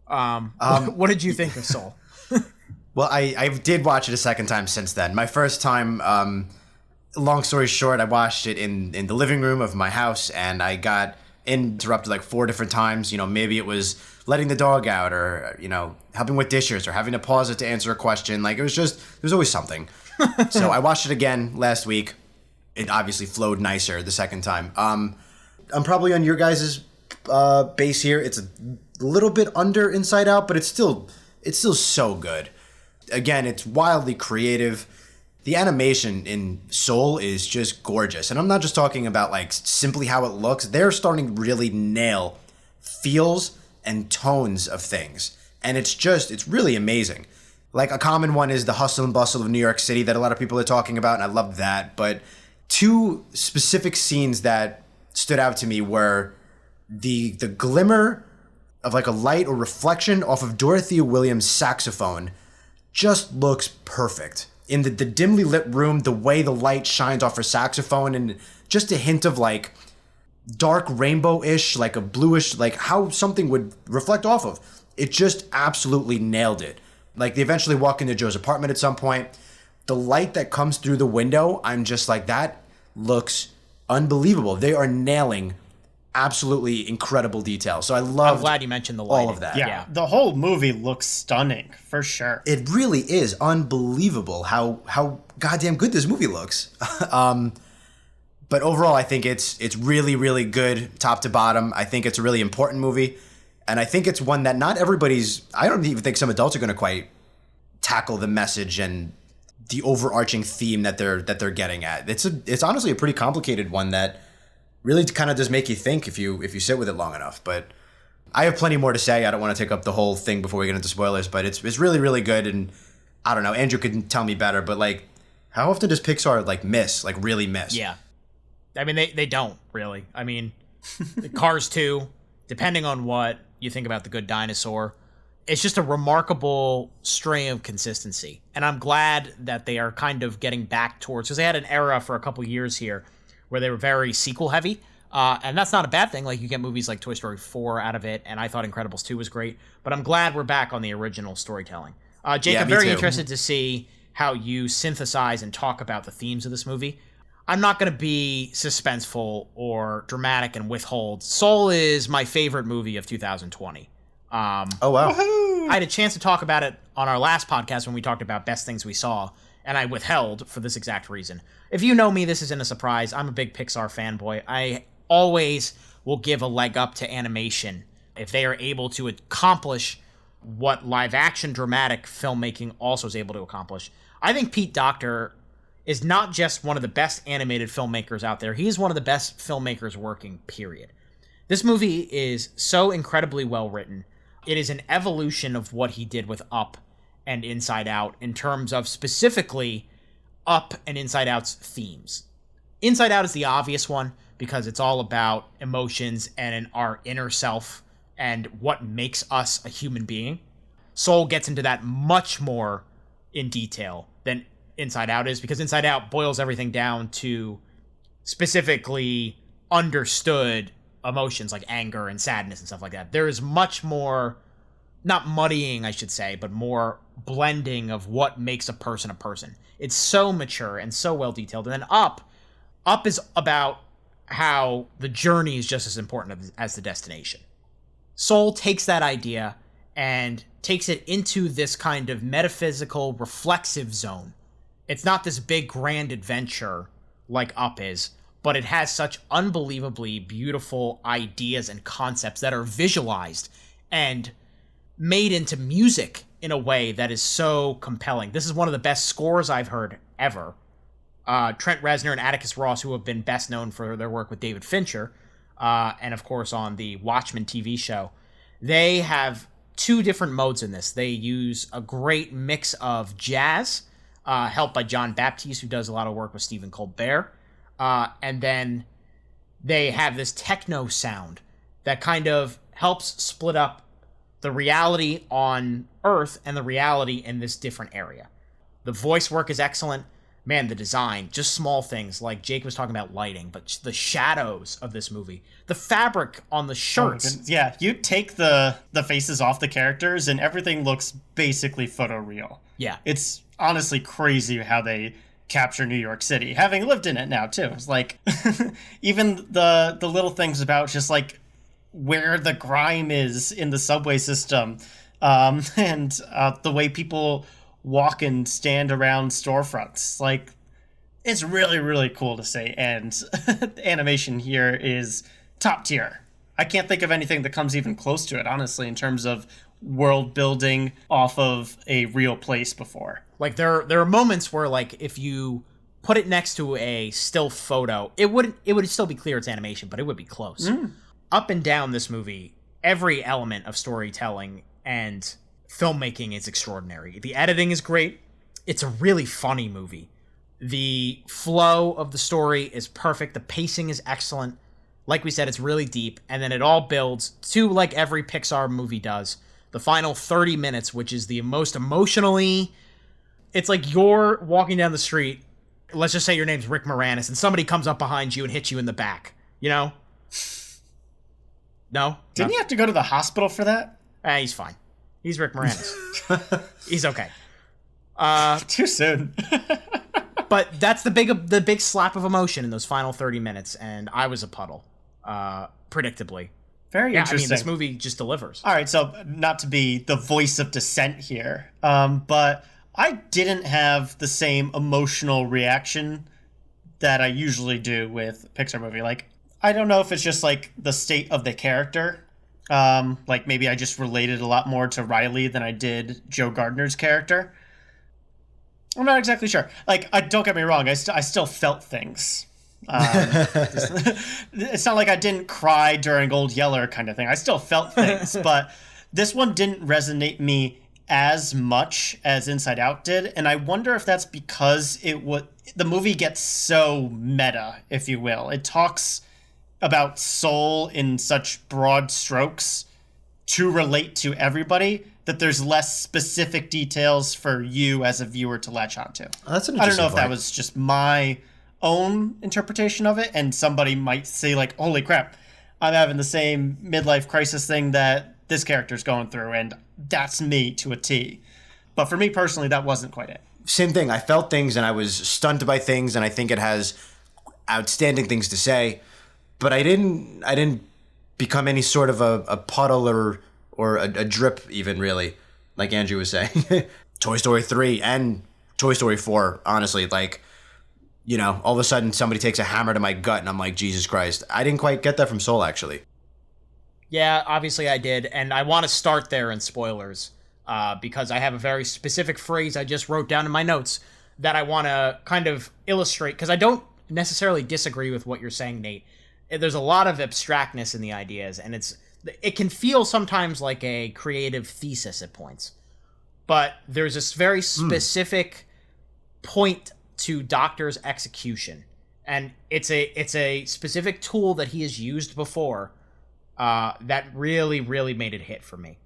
What did you think of Soul? Well, I did watch it a second time since then. My first time, long story short, I watched it in the living room of my house, and I got interrupted like 4 different times. You know, maybe it was letting the dog out, or, you know, helping with dishes, or having to pause it to answer a question. Like, it was always something. So I watched it again last week. It obviously flowed nicer the second time. I'm probably on your guys' base here. It's a little bit under Inside Out, but it's still so good. Again, it's wildly creative. The animation in Soul is just gorgeous. And I'm not just talking about like simply how it looks. They're starting to really nail feels and tones of things. And it's really amazing. Like, a common one is the hustle and bustle of New York City that a lot of people are talking about, and I love that. But 2 specific scenes that stood out to me were the glimmer of like a light or reflection off of Dorothea Williams' saxophone just looks perfect. In the dimly lit room, the way the light shines off her saxophone, and just a hint of like dark rainbow-ish, like a bluish, like how something would reflect off of. It just absolutely nailed it. Like they eventually walk into Joe's apartment at some point. The light that comes through the window, I'm just like, that looks unbelievable. They are nailing absolutely incredible detail. So I'm glad you mentioned the lighting. all of that. Yeah, the whole movie looks stunning for sure. It really is unbelievable how goddamn good this movie looks. But overall, I think it's really, really good top to bottom. I think it's a really important movie. And I think it's one that not everybody's, I don't even think some adults are going to quite tackle the message and the overarching theme that they're getting at. It's honestly a pretty complicated one that really kind of does make you think if you sit with it long enough. But I have plenty more to say. I don't want to take up the whole thing before we get into spoilers, but it's really, really good. And I don't know, Andrew could tell me better, but like, how often does Pixar really miss? Yeah. I mean, they don't really. I mean, Cars 2, depending on what you think about The Good Dinosaur, it's just a remarkable string of consistency. And I'm glad that they are kind of getting back towards, because they had an era for a couple years here where they were very sequel heavy. And that's not a bad thing. Like, you get movies like Toy Story 4 out of it, and I thought Incredibles 2 was great. But I'm glad we're back on the original storytelling. Jake, I'm very interested to see how you synthesize and talk about the themes of this movie. I'm not going to be suspenseful or dramatic and withhold. Soul is my favorite movie of 2020. Oh, wow. I had a chance to talk about it on our last podcast when we talked about best things we saw, and I withheld for this exact reason. If you know me, this isn't a surprise. I'm a big Pixar fanboy. I always will give a leg up to animation if they are able to accomplish what live-action dramatic filmmaking also is able to accomplish. I think Pete Docter is not just one of the best animated filmmakers out there. He's one of the best filmmakers working, period. This movie is so incredibly well written. It is an evolution of what he did with Up and Inside Out in terms of specifically Up and Inside Out's themes. Inside Out is the obvious one because it's all about emotions and our inner self and what makes us a human being. Soul gets into that much more in detail than Inside Out is, because Inside Out boils everything down to specifically understood emotions like anger and sadness and stuff like that. There is much more, not muddying, I should say, but more blending of what makes a person a person. It's so mature and so well detailed. And then Up is about how the journey is just as important as the destination. Soul takes that idea and takes it into this kind of metaphysical, reflexive zone. It's not this big grand adventure like Up is, but it has such unbelievably beautiful ideas and concepts that are visualized and made into music in a way that is so compelling. This is one of the best scores I've heard ever. Trent Reznor and Atticus Ross, who have been best known for their work with David Fincher, and of course on the Watchmen TV show, they have two different modes in this. They use a great mix of jazz, helped by John Baptiste, who does a lot of work with Stephen Colbert. And then they have this techno sound that kind of helps split up the reality on Earth and the reality in this different area. The voice work is excellent. Man, the design, just small things like Jake was talking about lighting, but the shadows of this movie, the fabric on the shirts. Yeah, you take the faces off the characters and everything looks basically photoreal. Yeah. It's honestly crazy how they capture New York City, having lived in it now too. It's like even the little things about just like where the grime is in the subway system, and the way people walk and stand around storefronts. Like, it's really, really cool to see, and the animation here is top tier. I can't think of anything that comes even close to it, honestly, in terms of world building off of a real place before. Like, there are moments where, like, if you put it next to a still photo, it would still be clear it's animation, but it would be close. Up and down this movie, every element of storytelling and filmmaking is extraordinary. The editing is great. It's a really funny movie. The flow of the story is perfect. The pacing is excellent. Like we said, it's really deep. And then it all builds to, like every Pixar movie does, the final 30 minutes, which is the most emotionally... It's like you're walking down the street. Let's just say your name's Rick Moranis, and somebody comes up behind you and hits you in the back. You know? No? Didn't he have to go to the hospital for that? He's fine. He's Rick Moranis. He's okay. Too soon. But that's the big slap of emotion in those final 30 minutes, and I was a puddle, predictably. Very interesting. I mean, this movie just delivers. All right, so not to be the voice of dissent here, but I didn't have the same emotional reaction that I usually do with a Pixar movie. Like, I don't know if it's just like the state of the character. Like maybe I just related a lot more to Riley than I did Joe Gardner's character. I'm not exactly sure. Like, don't get me wrong, I still felt things. It's not like I didn't cry during Old Yeller kind of thing. I still felt things, but this one didn't resonate me as much as Inside Out did, and I wonder if that's because the movie gets so meta, if you will. It talks about soul in such broad strokes to relate to everybody that there's less specific details for you as a viewer to latch onto. That's an interesting I don't know if point. that was just my own interpretation of it, and somebody might say like, holy crap, I'm having the same midlife crisis thing that this character's going through, and that's me to a T. But for me personally, that wasn't quite it. Same thing. I felt things and I was stunned by things, and I think it has outstanding things to say, but I didn't become any sort of a puddle or a drip even, really, like Andrew was saying. Toy Story 3 and Toy Story 4, honestly, like, you know, all of a sudden somebody takes a hammer to my gut and I'm like, Jesus Christ. I didn't quite get that from Soul, actually. Yeah, obviously I did, and I want to start there in spoilers, because I have a very specific phrase I just wrote down in my notes that I want to kind of illustrate, because I don't necessarily disagree with what you're saying, Nate. There's a lot of abstractness in the ideas, and it can feel sometimes like a creative thesis at points. But there's this very specific point to Doctor's execution, and it's a specific tool that he has used before that really, really made it hit for me.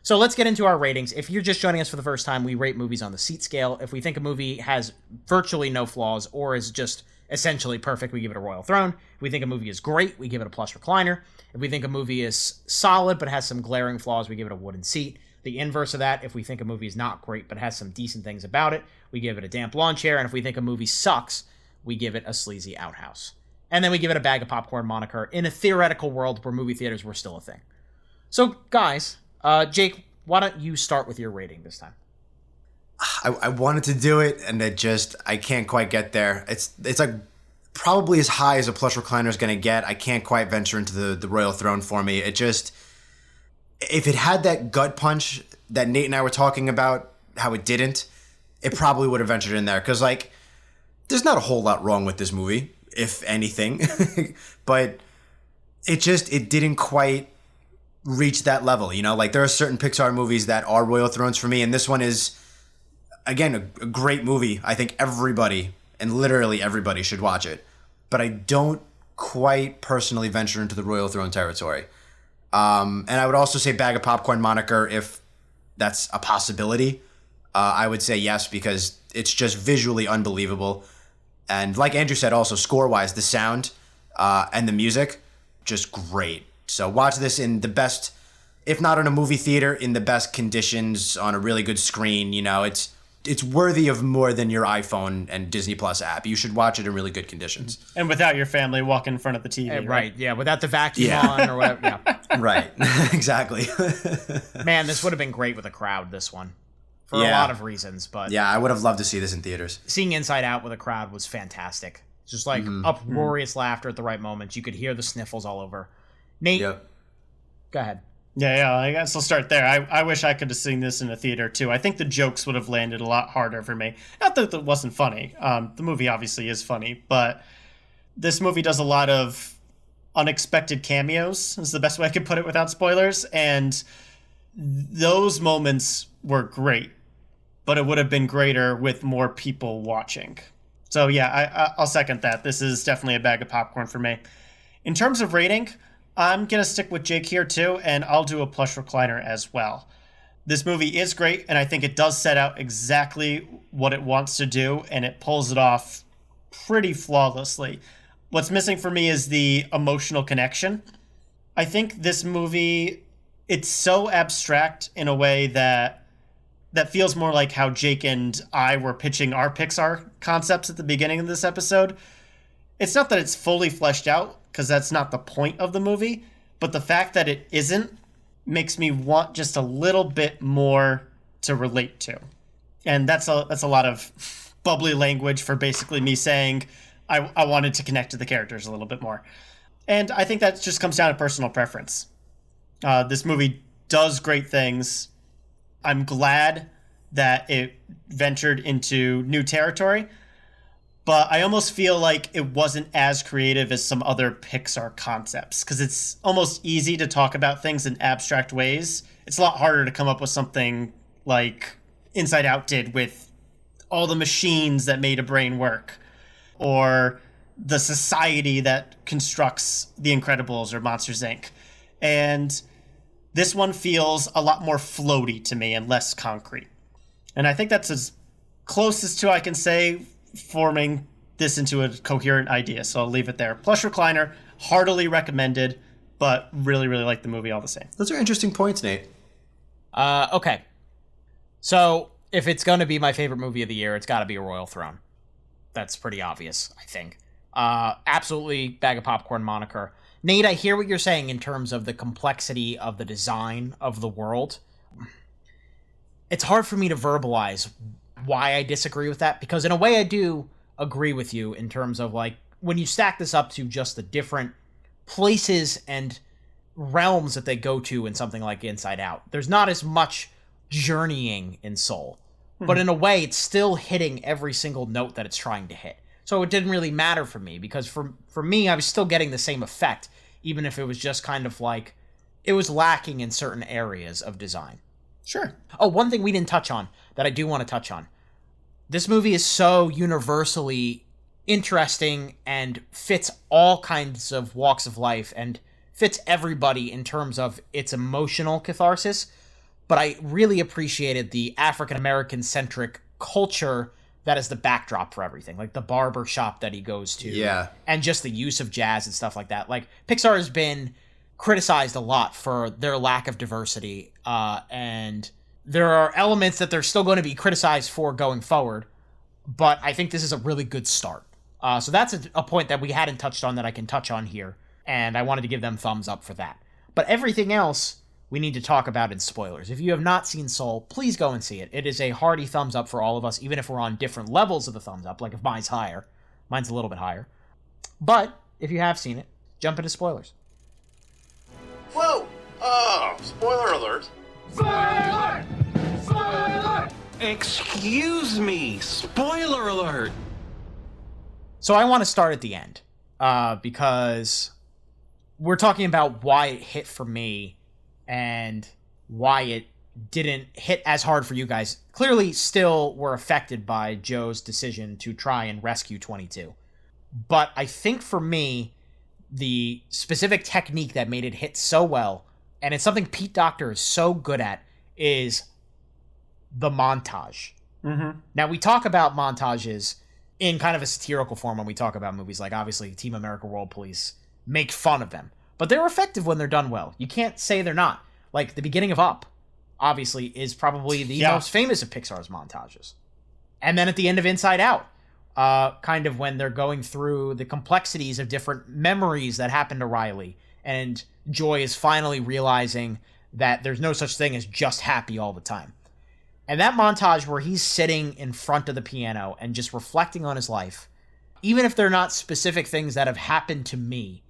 So let's get into our ratings. If you're just joining us for the first time, we rate movies on the seat scale. If we think a movie has virtually no flaws or is just essentially perfect, we give it a Royal Throne. If we think a movie is great, we give it a plush recliner. If we think a movie is solid but has some glaring flaws, we give it a wooden seat. The inverse of that, if we think a movie is not great but has some decent things about it, we give it a damp lawn chair. And if we think a movie sucks, we give it a sleazy outhouse. And then we give it a bag of popcorn moniker in a theoretical world where movie theaters were still a thing. So, guys, Jake, why don't you start with your rating this time? I wanted to do it, and I can't quite get there. It's like probably as high as a plush recliner is going to get. I can't quite venture into the Royal Throne for me. It just, if it had that gut punch that Nate and I were talking about, how it didn't, it probably would have ventured in there. Because, like, there's not a whole lot wrong with this movie, if anything. But it didn't quite reach that level, you know? Like, there are certain Pixar movies that are Royal Thrones for me, and this one is, again, a great movie. I think everybody, and literally everybody, should watch it. But I don't quite personally venture into the Royal Throne territory. And I would also say bag of popcorn moniker, if that's a possibility. I would say yes, because it's just visually unbelievable. And like Andrew said, also score-wise, the sound and the music, just great. So watch this in the best, if not in a movie theater, in the best conditions on a really good screen. You know, it's worthy of more than your iPhone and Disney Plus app. You should watch it in really good conditions. And without your family walking in front of the TV. Right, yeah, without the vacuum on or whatever. Yeah. Right, exactly. Man, this would have been great with a crowd, this one. For a lot of reasons, but... Yeah, I would have loved to see this in theaters. Seeing Inside Out with a crowd was fantastic. Just like uproarious laughter at the right moments. You could hear the sniffles all over. Nate, go ahead. Yeah, I guess I'll start there. I wish I could have seen this in a theater, too. I think the jokes would have landed a lot harder for me. Not that it wasn't funny. The movie obviously is funny, but this movie does a lot of unexpected cameos, is the best way I could put it without spoilers, and those moments were great, but it would have been greater with more people watching. So yeah, I'll second that. This is definitely a bag of popcorn for me. In terms of rating, I'm going to stick with Jake here too, and I'll do a plush recliner as well. This movie is great, and I think it does set out exactly what it wants to do, and it pulls it off pretty flawlessly. What's missing for me is the emotional connection. I think this movie, it's so abstract in a way that feels more like how Jake and I were pitching our Pixar concepts at the beginning of this episode. It's not that it's fully fleshed out, because that's not the point of the movie, but the fact that it isn't makes me want just a little bit more to relate to. And that's a lot of bubbly language for basically me saying I wanted to connect to the characters a little bit more. And I think that just comes down to personal preference. This movie does great things. I'm glad that it ventured into new territory, but I almost feel like it wasn't as creative as some other Pixar concepts, because it's almost easy to talk about things in abstract ways. It's a lot harder to come up with something like Inside Out did with all the machines that made a brain work, or the society that constructs The Incredibles or Monsters, Inc. And this one feels a lot more floaty to me and less concrete. And I think that's as closest to I can say forming this into a coherent idea. So I'll leave it there. Plush recliner, heartily recommended, but really, really like the movie all the same. Those are interesting points, Nate. Okay. So if it's going to be my favorite movie of the year, it's got to be A Royal Throne. That's pretty obvious, I think. Absolutely bag of popcorn moniker. Nate, I hear what you're saying in terms of the complexity of the design of the world. It's hard for me to verbalize why I disagree with that, because in a way I do agree with you in terms of, like, when you stack this up to just the different places and realms that they go to in something like Inside Out, there's not as much journeying in Soul. But in a way, it's still hitting every single note that it's trying to hit. So it didn't really matter for me, because for me, I was still getting the same effect, even if it was just kind of like, it was lacking in certain areas of design. Sure. Oh, one thing we didn't touch on that I do want to touch on. This movie is so universally interesting and fits all kinds of walks of life and fits everybody in terms of its emotional catharsis. But I really appreciated the African-American centric culture that is the backdrop for everything, like the barber shop that he goes to. Yeah. And just the use of jazz and stuff like that. Like, Pixar has been criticized a lot for their lack of diversity, and there are elements that they're still going to be criticized for going forward, but I think this is a really good start. So that's a point that we hadn't touched on that I can touch on here, and I wanted to give them thumbs up for that. But everything else we need to talk about in spoilers. If you have not seen Soul, please go and see it. It is a hearty thumbs up for all of us, even if we're on different levels of the thumbs up, like if mine's higher. Mine's a little bit higher. But if you have seen it, jump into spoilers. Whoa! Oh, spoiler alert. Spoiler! Spoiler! Excuse me, spoiler alert! So I want to start at the end, because we're talking about why it hit for me and why it didn't hit as hard for you guys. Clearly still were affected by Joe's decision to try and rescue 22. But I think for me, the specific technique that made it hit so well, and it's something Pete Docter is so good at, is the montage. Mm-hmm. Now, we talk about montages in kind of a satirical form when we talk about movies, like obviously Team America World Police make fun of them. But they're effective when they're done well. You can't say they're not. Like, the beginning of Up, obviously, is probably the most famous of Pixar's montages. And then at the end of Inside Out, kind of when they're going through the complexities of different memories that happened to Riley, and Joy is finally realizing that there's no such thing as just happy all the time. And that montage where he's sitting in front of the piano and just reflecting on his life, even if they're not specific things that have happened to me,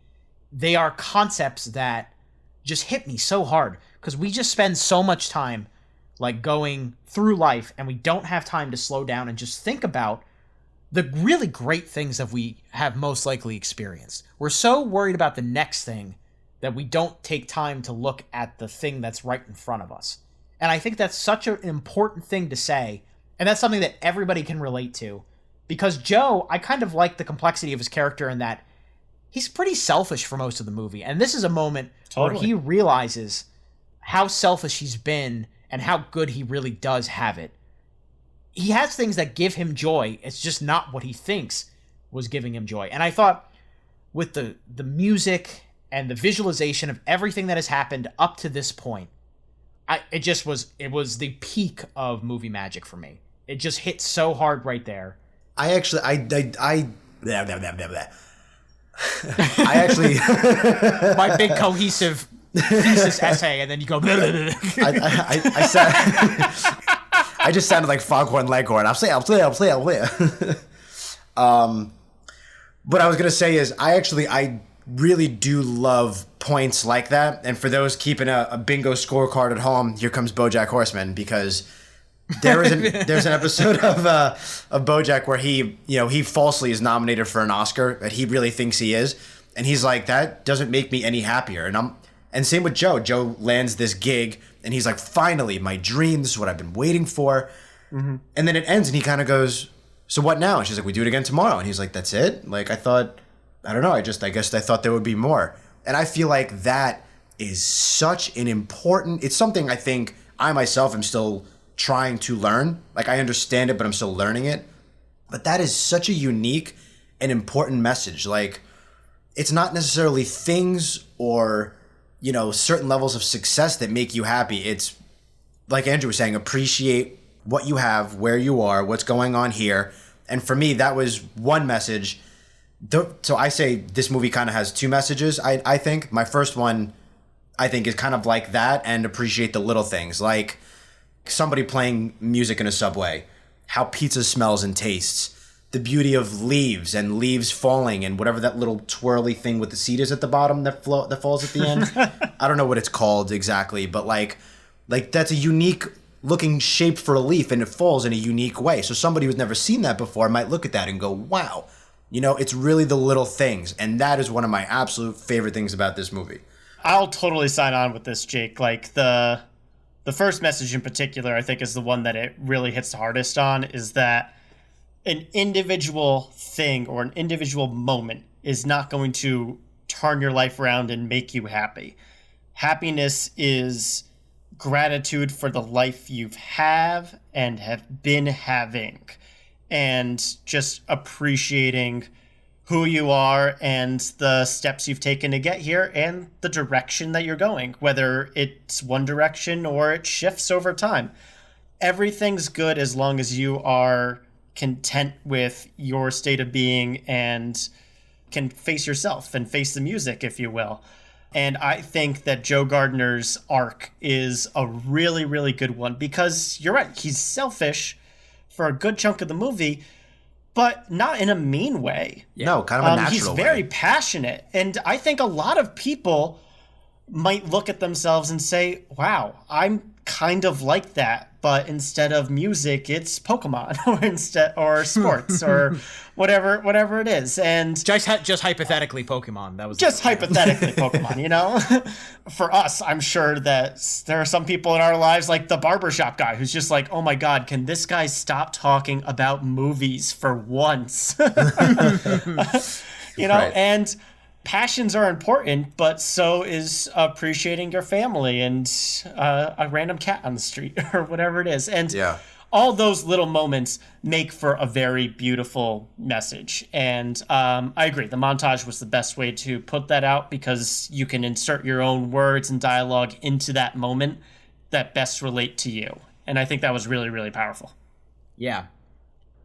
they are concepts that just hit me so hard, because we just spend so much time like going through life, and we don't have time to slow down and just think about the really great things that we have most likely experienced. We're so worried about the next thing that we don't take time to look at the thing that's right in front of us. And I think that's such an important thing to say, and that's something that everybody can relate to, because Joe, I kind of like the complexity of his character in that he's pretty selfish for most of the movie. And this is a moment where he realizes how selfish he's been and how good he really does have it. He has things that give him joy. It's just not what he thinks was giving him joy. And I thought with the music and the visualization of everything that has happened up to this point, it was the peak of movie magic for me. It just hit so hard right there. I actually my big cohesive thesis essay, and then you go. I just sounded like Foghorn Leghorn. I'll play. What I was gonna say is I really do love points like that. And for those keeping a bingo scorecard at home, here comes BoJack Horseman, because there's an episode of BoJack where he falsely is nominated for an Oscar, but he really thinks he is, and he's like, that doesn't make me any happier. And same with Joe. Joe lands this gig, and he's like, finally, my dream. This is what I've been waiting for. Mm-hmm. And then it ends, and he kind of goes, so what now? And she's like, we do it again tomorrow. And he's like, that's it? Like, I don't know. I guess I thought there would be more. And I feel like that is such an important, it's something I think I myself am still trying to learn. Like, I understand it, but I'm still learning it. But that is such a unique and important message. Like, it's not necessarily things or, certain levels of success that make you happy. It's, like Andrew was saying, appreciate what you have, where you are, what's going on here. And for me, that was one message. So I say this movie kind of has two messages, I think. My first one, I think, is kind of like that, and appreciate the little things. Like somebody playing music in a subway, how pizza smells and tastes, the beauty of leaves and leaves falling, and whatever that little twirly thing with the seed is at the bottom that falls at the end. I don't know what it's called exactly, but like that's a unique looking shape for a leaf, and it falls in a unique way. So somebody who's never seen that before might look at that and go, wow, it's really the little things. And that is one of my absolute favorite things about this movie. I'll totally sign on with this, Jake. Like the first message in particular, I think, is the one that it really hits the hardest on, is that an individual thing or an individual moment is not going to turn your life around and make you happy. Happiness is gratitude for the life you have and have been having, and just appreciating who you are and the steps you've taken to get here and the direction that you're going, whether it's one direction or it shifts over time. Everything's good as long as you are content with your state of being and can face yourself and face the music, if you will. And I think that Joe Gardner's arc is a really, really good one, because you're right. He's selfish for a good chunk of the movie, but not in a mean way. No, kind of a natural way. He's very passionate. And I think a lot of people might look at themselves and say, wow, I'm kind of like that, but instead of music, it's Pokemon or sports or whatever it is. And just hypothetically Pokemon. That was just hypothetically Pokemon, For us, I'm sure that there are some people in our lives, like the barbershop guy, who's just like, oh my God, can this guy stop talking about movies for once? Right. And passions are important, but so is appreciating your family and a random cat on the street or whatever it is. And all those little moments make for a very beautiful message. And I agree. The montage was the best way to put that out, because you can insert your own words and dialogue into that moment that best relate to you. And I think that was really, really powerful. Yeah.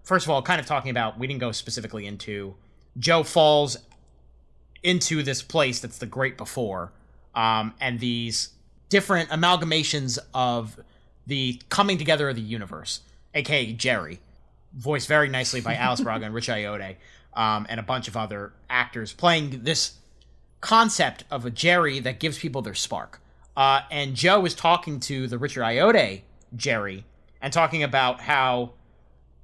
First of all, kind of talking about, we didn't go specifically into, Joe falls into this place that's the great before, and these different amalgamations of the coming together of the universe, aka Jerry, voiced very nicely by Alice Braga and Rich Ayoade, and a bunch of other actors playing this concept of a Jerry that gives people their spark. And Joe is talking to the Richard Ayoade Jerry and talking about how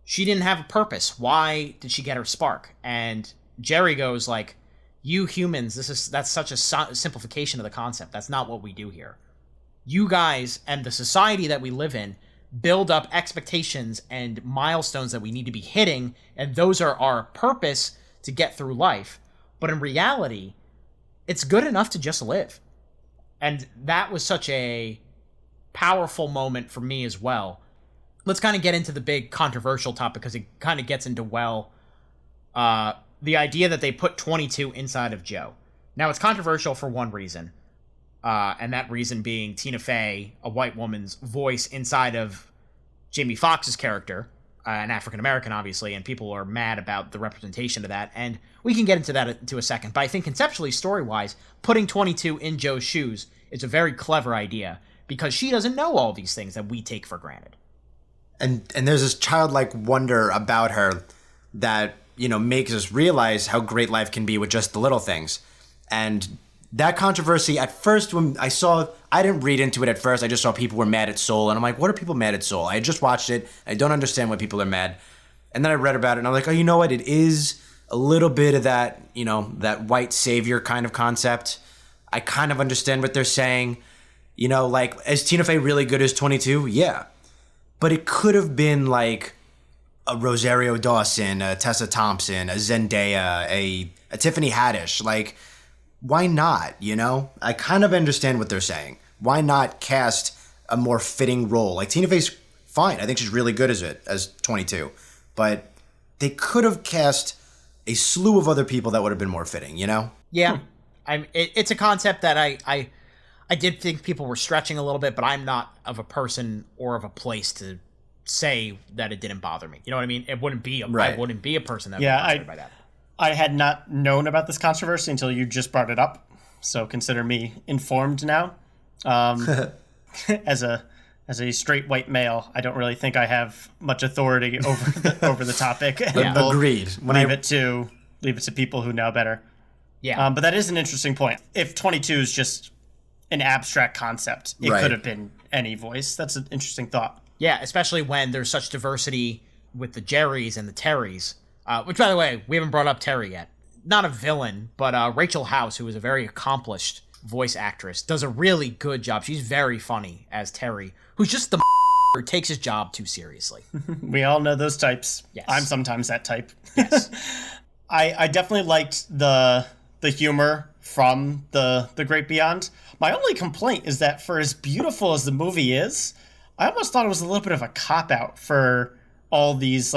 she didn't have a purpose. Why did she get her spark? And Jerry goes like, you humans, that's such a simplification of the concept. That's not what we do here. You guys and the society that we live in build up expectations and milestones that we need to be hitting, and those are our purpose to get through life. But in reality, it's good enough to just live. And that was such a powerful moment for me as well. Let's kind of get into the big controversial topic, because it kind of gets into, the idea that they put 22 inside of Joe. Now, it's controversial for one reason, and that reason being Tina Fey, a white woman's voice inside of Jamie Foxx's character, an African-American, obviously, and people are mad about the representation of that, and we can get into that into a second. But I think conceptually, story-wise, putting 22 in Joe's shoes is a very clever idea, because she doesn't know all these things that we take for granted. And there's this childlike wonder about her that, makes us realize how great life can be with just the little things. And that controversy, at first, when I didn't read into it at first. I just saw people were mad at Soul. And I'm like, what are people mad at Soul? I had just watched it. I don't understand why people are mad. And then I read about it and I'm like, oh, you know what? It is a little bit of that, that white savior kind of concept. I kind of understand what they're saying. Is Tina Fey really good as 22? Yeah. But it could have been like a Rosario Dawson, a Tessa Thompson, a Zendaya, a Tiffany Haddish. Like, why not, I kind of understand what they're saying. Why not cast a more fitting role? Like, Tina Fey's fine. I think she's really good as 22. But they could have cast a slew of other people that would have been more fitting, Yeah. It's a concept that I did think people were stretching a little bit, but I'm not of a person or of a place to say that it didn't bother me. You know what I mean? It wouldn't be I wouldn't be a person that would be bothered by that. I had not known about this controversy until you just brought it up, so consider me informed now. As a straight white male, I don't really think I have much authority over the topic. Yeah. Agreed. Leave it to people who know better. Yeah. But that is an interesting point. If 22 is just an abstract concept, it could have been any voice. That's an interesting thought. Yeah, especially when there's such diversity with the Jerrys and the Terrys. Which, by the way, we haven't brought up Terry yet. Not a villain, but Rachel House, who is a very accomplished voice actress, does a really good job. She's very funny as Terry, who's just the who takes his job too seriously. We all know those types. Yes. I'm sometimes that type. Yes. I definitely liked the humor from the Great Beyond. My only complaint is that for as beautiful as the movie is, I almost thought it was a little bit of a cop-out for all these,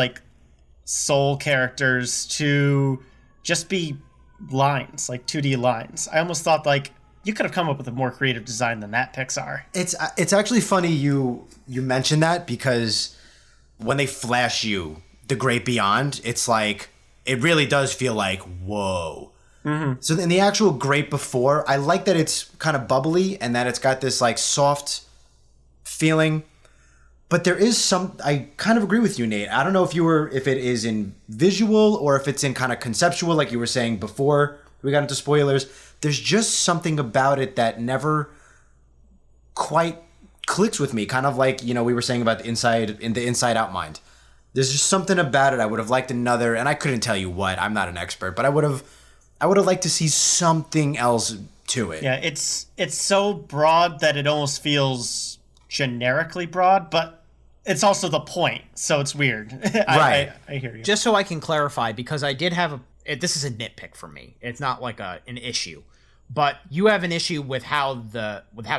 soul characters to just be lines, 2D lines. I almost thought, you could have come up with a more creative design than that, Pixar. It's actually funny you mentioned that, because when they flash you the Great Beyond, it's it really does feel like, whoa. Mm-hmm. So in the actual Great Before, I like that it's kind of bubbly and that it's got this soft feeling. But there is I kind of agree with you, Nate. I don't know if it is in visual or if it's in kind of conceptual, like you were saying before we got into spoilers. There's just something about it that never quite clicks with me. Kind of like, we were saying about the Inside Out mind. There's just something about it. I would have liked another, and I couldn't tell you what. I'm not an expert, but I would have liked to see something else to it. Yeah, it's so broad that it almost feels generically broad, but it's also the point, so it's weird. Right. I hear you. Just so I can clarify, because I did have this is a nitpick for me. It's not an issue, but you have an issue with how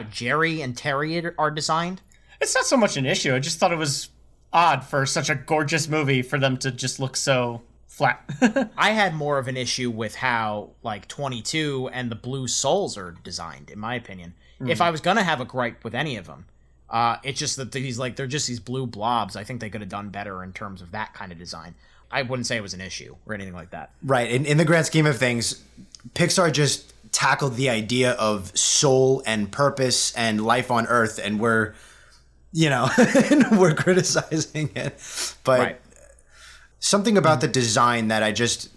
Jerry and Terry are designed. It's not so much an issue. I just thought it was odd for such a gorgeous movie for them to just look so flat. I had more of an issue with how 22 and the Blue Souls are designed, in my opinion. If I was gonna have a gripe with any of them, it's just that they're just these blue blobs. I think they could have done better in terms of that kind of design. I wouldn't say it was an issue or anything like that. Right. In the grand scheme of things, Pixar just tackled the idea of soul and purpose and life on Earth, and we're criticizing it. But right. Something about the design that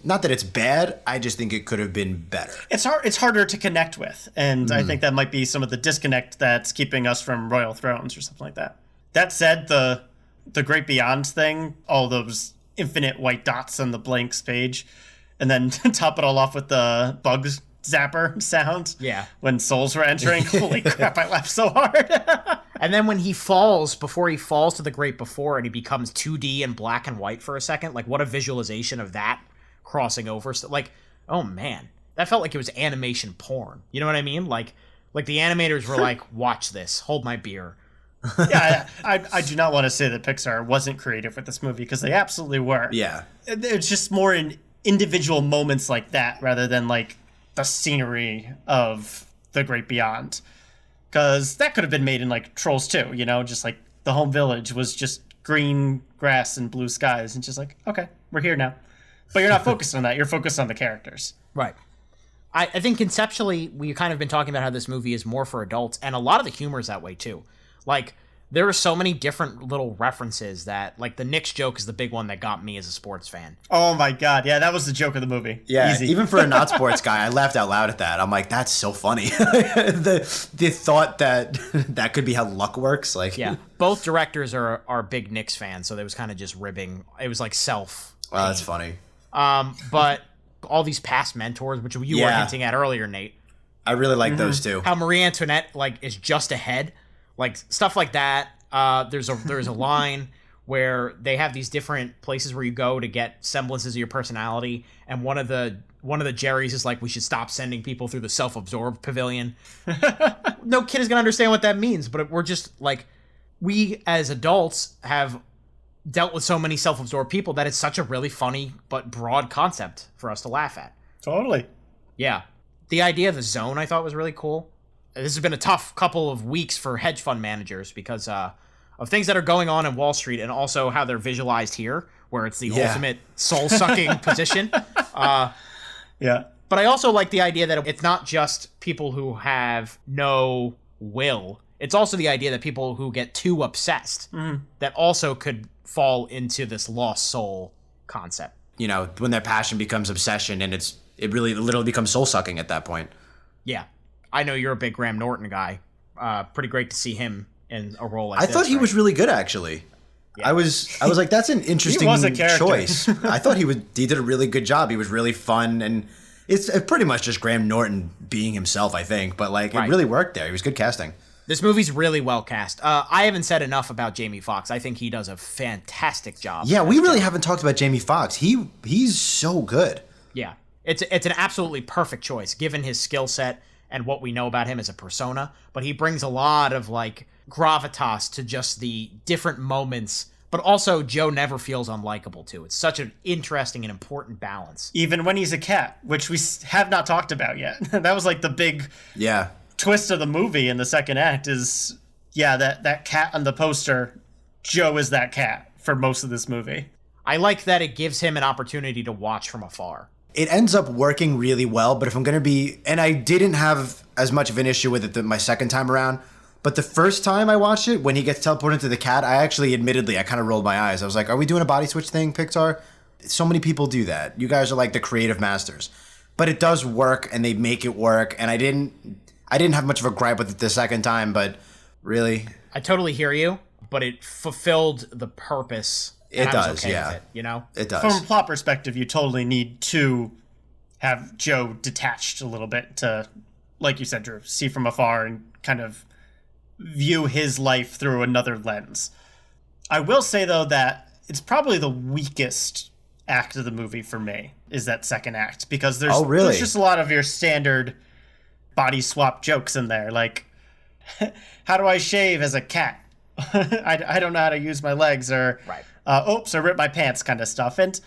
not that it's bad, I just think it could have been better. It's harder to connect with, and I think that might be some of the disconnect that's keeping us from Royal Thrones or something like that. That said, the Great Beyond thing, all those infinite white dots on the blanks page, and then top it all off with the bugs zapper sound. Yeah. When souls were entering. Holy crap, I laughed so hard. And then when before he falls to the Great Before and he becomes 2D and black and white for a second, what a visualization of that crossing over. Oh man, that felt like it was animation porn. You know what I mean? Like the animators were like, watch this, hold my beer. Yeah, I do not want to say that Pixar wasn't creative with this movie, because they absolutely were. Yeah. It's just more in individual moments like that rather than like the scenery of the Great Beyond. Because that could have been made in like Trolls 2, you know, just like the home village was just green grass and blue skies and just like, okay, we're here now. But you're not focused on that. You're focused on the characters. Right. I think conceptually, we've kind of been talking about how this movie is more for adults, and a lot of the humor is that way too. Like, there are so many different little references that, like, the Knicks joke is the big one that got me as a sports fan. Oh my God. Yeah, that was the joke of the movie. Yeah, Easy. Even for a not sports guy, I laughed out loud at that. I'm like, that's so funny. the thought that that could be how luck works. Like, yeah, both directors are big Knicks fans, so they was kind of just ribbing. It was like self. Wow, that's funny. But all these past mentors, which you were hinting at earlier, Nate. I really like those too. How Marie Antoinette like is just ahead, like stuff like that. There's a line where they have these different places where you go to get semblances of your personality, and one of the Jerrys is like, we should stop sending people through the self-absorbed pavilion. No kid is gonna understand what that means, but we're just like, we as adults have dealt with so many self-absorbed people that it's such a really funny but broad concept for us to laugh at. Totally. Yeah. The idea of the zone I thought was really cool. This has been a tough couple of weeks for hedge fund managers because of things that are going on in Wall Street and also how they're visualized here, where it's the ultimate soul-sucking position. Yeah. But I also like the idea that it's not just people who have no will. It's also the idea that people who get too obsessed that also could fall into this lost soul concept. You know, when their passion becomes obsession, and it really literally becomes soul sucking at that point. Yeah, I know you're a big Graham Norton guy. Pretty great to see him in a role like I this. thought he was really good, actually. Yeah. I was like, that's an interesting choice. I thought he did a really good job. He was really fun, and it's pretty much just Graham Norton being himself, I think. But like, it really worked there. He was good casting. This movie's really well cast. I haven't said enough about Jamie Foxx. I think he does a fantastic job. Yeah, we really haven't talked about Jamie Foxx. He's so good. Yeah, it's an absolutely perfect choice given his skill set and what we know about him as a persona. But he brings a lot of like gravitas to just the different moments. But also, Joe never feels unlikable too. It's such an interesting and important balance. Even when he's a cat, which we have not talked about yet. That was like the big twist of the movie in the second act is, that cat on the poster, Joe is that cat for most of this movie. I like that it gives him an opportunity to watch from afar. It ends up working really well, but if I'm going to be... And I didn't have as much of an issue with it my second time around, but the first time I watched it, when he gets teleported into the cat, I kind of rolled my eyes. I was like, are we doing a body switch thing, Pixar? So many people do that. You guys are like the creative masters. But it does work, and they make it work, and I didn't have much of a gripe with it the second time, but really... I totally hear you, but it fulfilled the purpose. It does, yeah. With it, you know? It does. From a plot perspective, you totally need to have Joe detached a little bit to, like you said, Drew, see from afar and kind of view his life through another lens. I will say, though, that it's probably the weakest act of the movie for me, is that second act, because there's just a lot of your standard body swap jokes in there, like, how do I shave as a cat? I don't know how to use my legs, or oops, I ripped my pants kind of stuff. And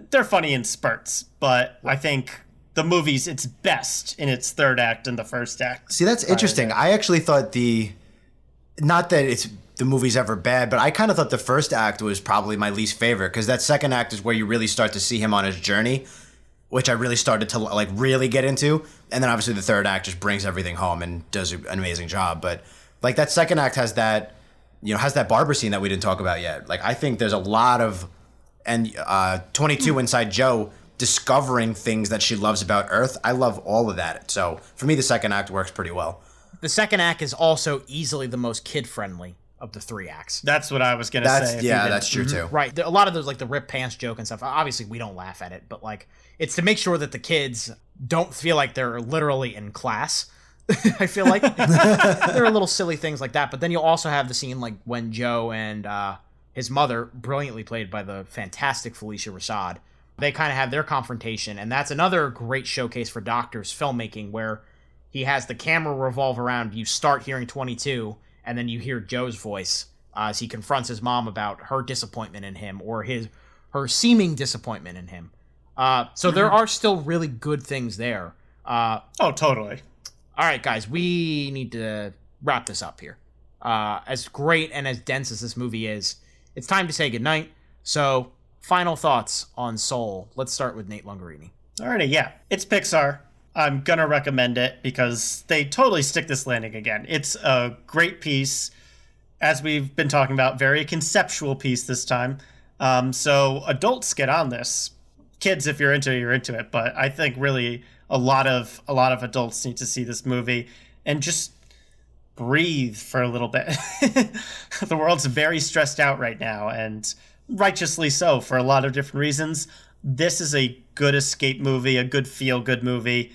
they're funny in spurts, but I think the movie's its best in its third act and the first act. See, that's interesting. I actually thought not that the movie's ever bad, but I kind of thought the first act was probably my least favorite, because that second act is where you really start to see him on his journey, which I really started to like really get into. And then obviously the third act just brings everything home and does an amazing job. But like that second act has that barber scene that we didn't talk about yet. Like, I think there's a lot of, and 22 Inside Joe discovering things that she loves about Earth. I love all of that. So for me, the second act works pretty well. The second act is also easily the most kid-friendly of the three acts. That's what I was going to say. Yeah, that's true too. Right. A lot of those, like the rip pants joke and stuff, obviously we don't laugh at it, but like it's to make sure that the kids don't feel like they're literally in class. I feel like there are little silly things like that. But then you'll also have the scene like when Joe and his mother, brilliantly played by the fantastic Felicia Rashad, they kind of have their confrontation. And that's another great showcase for Doctor's filmmaking, where he has the camera revolve around. You start hearing 22, and then you hear Joe's voice as he confronts his mom about her disappointment in him, or her seeming disappointment in him. So there are still really good things there. Oh, totally. All right, guys, we need to wrap this up here. As great and as dense as this movie is, it's time to say goodnight. So, final thoughts on Soul. Let's start with Nate Lungarini. Alrighty, yeah. It's Pixar. I'm going to recommend it because they totally stick this landing again. It's a great piece, as we've been talking about, very conceptual piece this time. So adults get on this. Kids, if you're into it, you're into it. But I think really a lot of adults need to see this movie and just breathe for a little bit. The world's very stressed out right now, and righteously so for a lot of different reasons. This is a good escape movie, a good feel-good movie.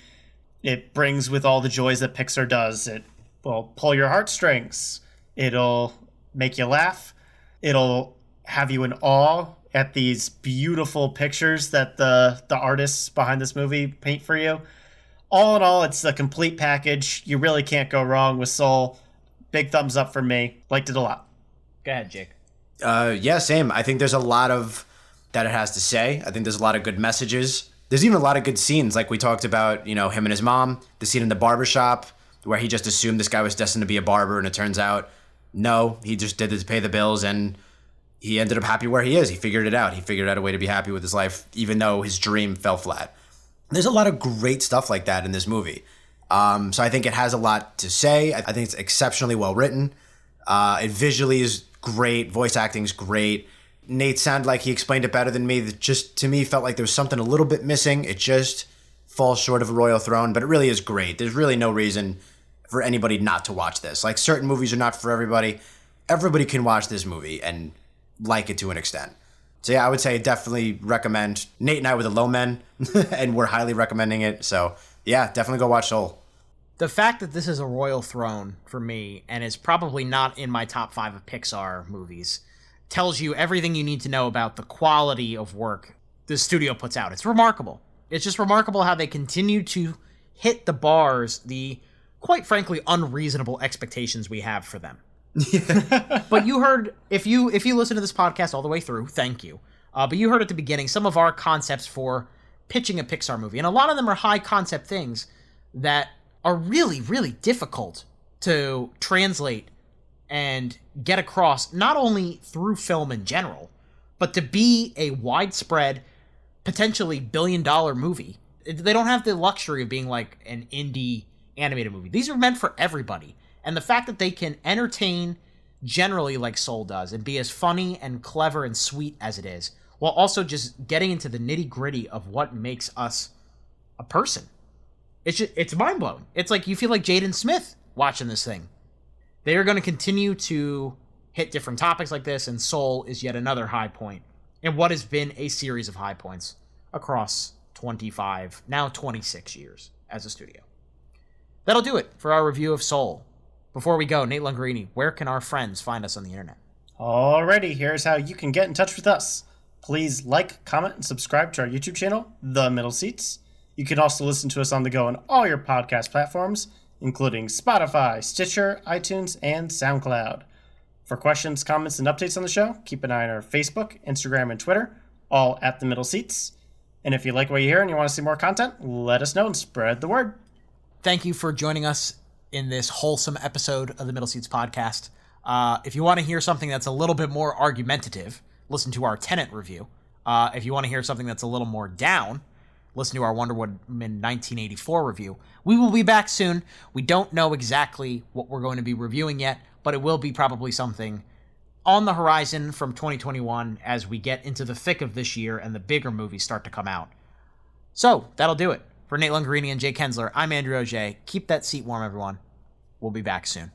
It brings with all the joys that Pixar does. It will pull your heartstrings. It'll make you laugh. It'll have you in awe at these beautiful pictures that the artists behind this movie paint for you. All in all, it's a complete package. You really can't go wrong with Soul. Big thumbs up for me. Liked it a lot. Go ahead, Jake. Yeah, same. I think there's a lot of that it has to say. I think there's a lot of good messages. There's even a lot of good scenes, like we talked about, him and his mom, the scene in the barbershop where he just assumed this guy was destined to be a barber, and it turns out, no, he just did it to pay the bills, and he ended up happy where he is. He figured it out. He figured out a way to be happy with his life, even though his dream fell flat. There's a lot of great stuff like that in this movie. So I think it has a lot to say. I think it's exceptionally well written. It visually is great. Voice acting's great. Nate sounded like he explained it better than me. That just, to me, felt like there was something a little bit missing. It just falls short of a royal throne, but it really is great. There's really no reason for anybody not to watch this. Like, certain movies are not for everybody. Everybody can watch this movie and like it to an extent. So yeah, I would say definitely recommend. Nate and I were the low men, and we're highly recommending it. So yeah, definitely go watch Soul. The fact that this is a royal throne for me, and is probably not in my top 5 of Pixar movies, tells you everything you need to know about the quality of work the studio puts out. It's remarkable. It's just remarkable how they continue to hit the bars, the, quite frankly, unreasonable expectations we have for them. But you heard, if you listen to this podcast all the way through, thank you. But you heard at the beginning some of our concepts for pitching a Pixar movie. And a lot of them are high concept things that are really, really difficult to translate and get across, not only through film in general, but to be a widespread, potentially billion-dollar movie. They don't have the luxury of being like an indie animated movie. These are meant for everybody. And the fact that they can entertain generally like Soul does and be as funny and clever and sweet as it is, while also just getting into the nitty-gritty of what makes us a person. It's mind-blowing. It's like you feel like Jaden Smith watching this thing. They are going to continue to hit different topics like this, and Soul is yet another high point in what has been a series of high points across 25, now 26 years as a studio. That'll do it for our review of Soul. Before we go, Nate Lungarini, where can our friends find us on the internet? Alrighty, here's how you can get in touch with us. Please like, comment, and subscribe to our YouTube channel, The Middle Seats. You can also listen to us on the go on all your podcast platforms, including Spotify, Stitcher, iTunes, and SoundCloud. For questions, comments, and updates on the show, keep an eye on our Facebook, Instagram, and Twitter, all at The Middle Seats. And if you like what you hear and you want to see more content, let us know and spread the word. Thank you for joining us in this wholesome episode of the Middle Seats podcast. If you want to hear something that's a little bit more argumentative, listen to our Tenet review. If you want to hear something that's a little more down, listen to our Wonder Woman 1984 review. We will be back soon. We don't know exactly what we're going to be reviewing yet, but it will be probably something on the horizon from 2021 as we get into the thick of this year and the bigger movies start to come out. So, that'll do it. For Nate Lungarini and Jake Hensler, I'm Andrew Auger. Keep that seat warm, everyone. We'll be back soon.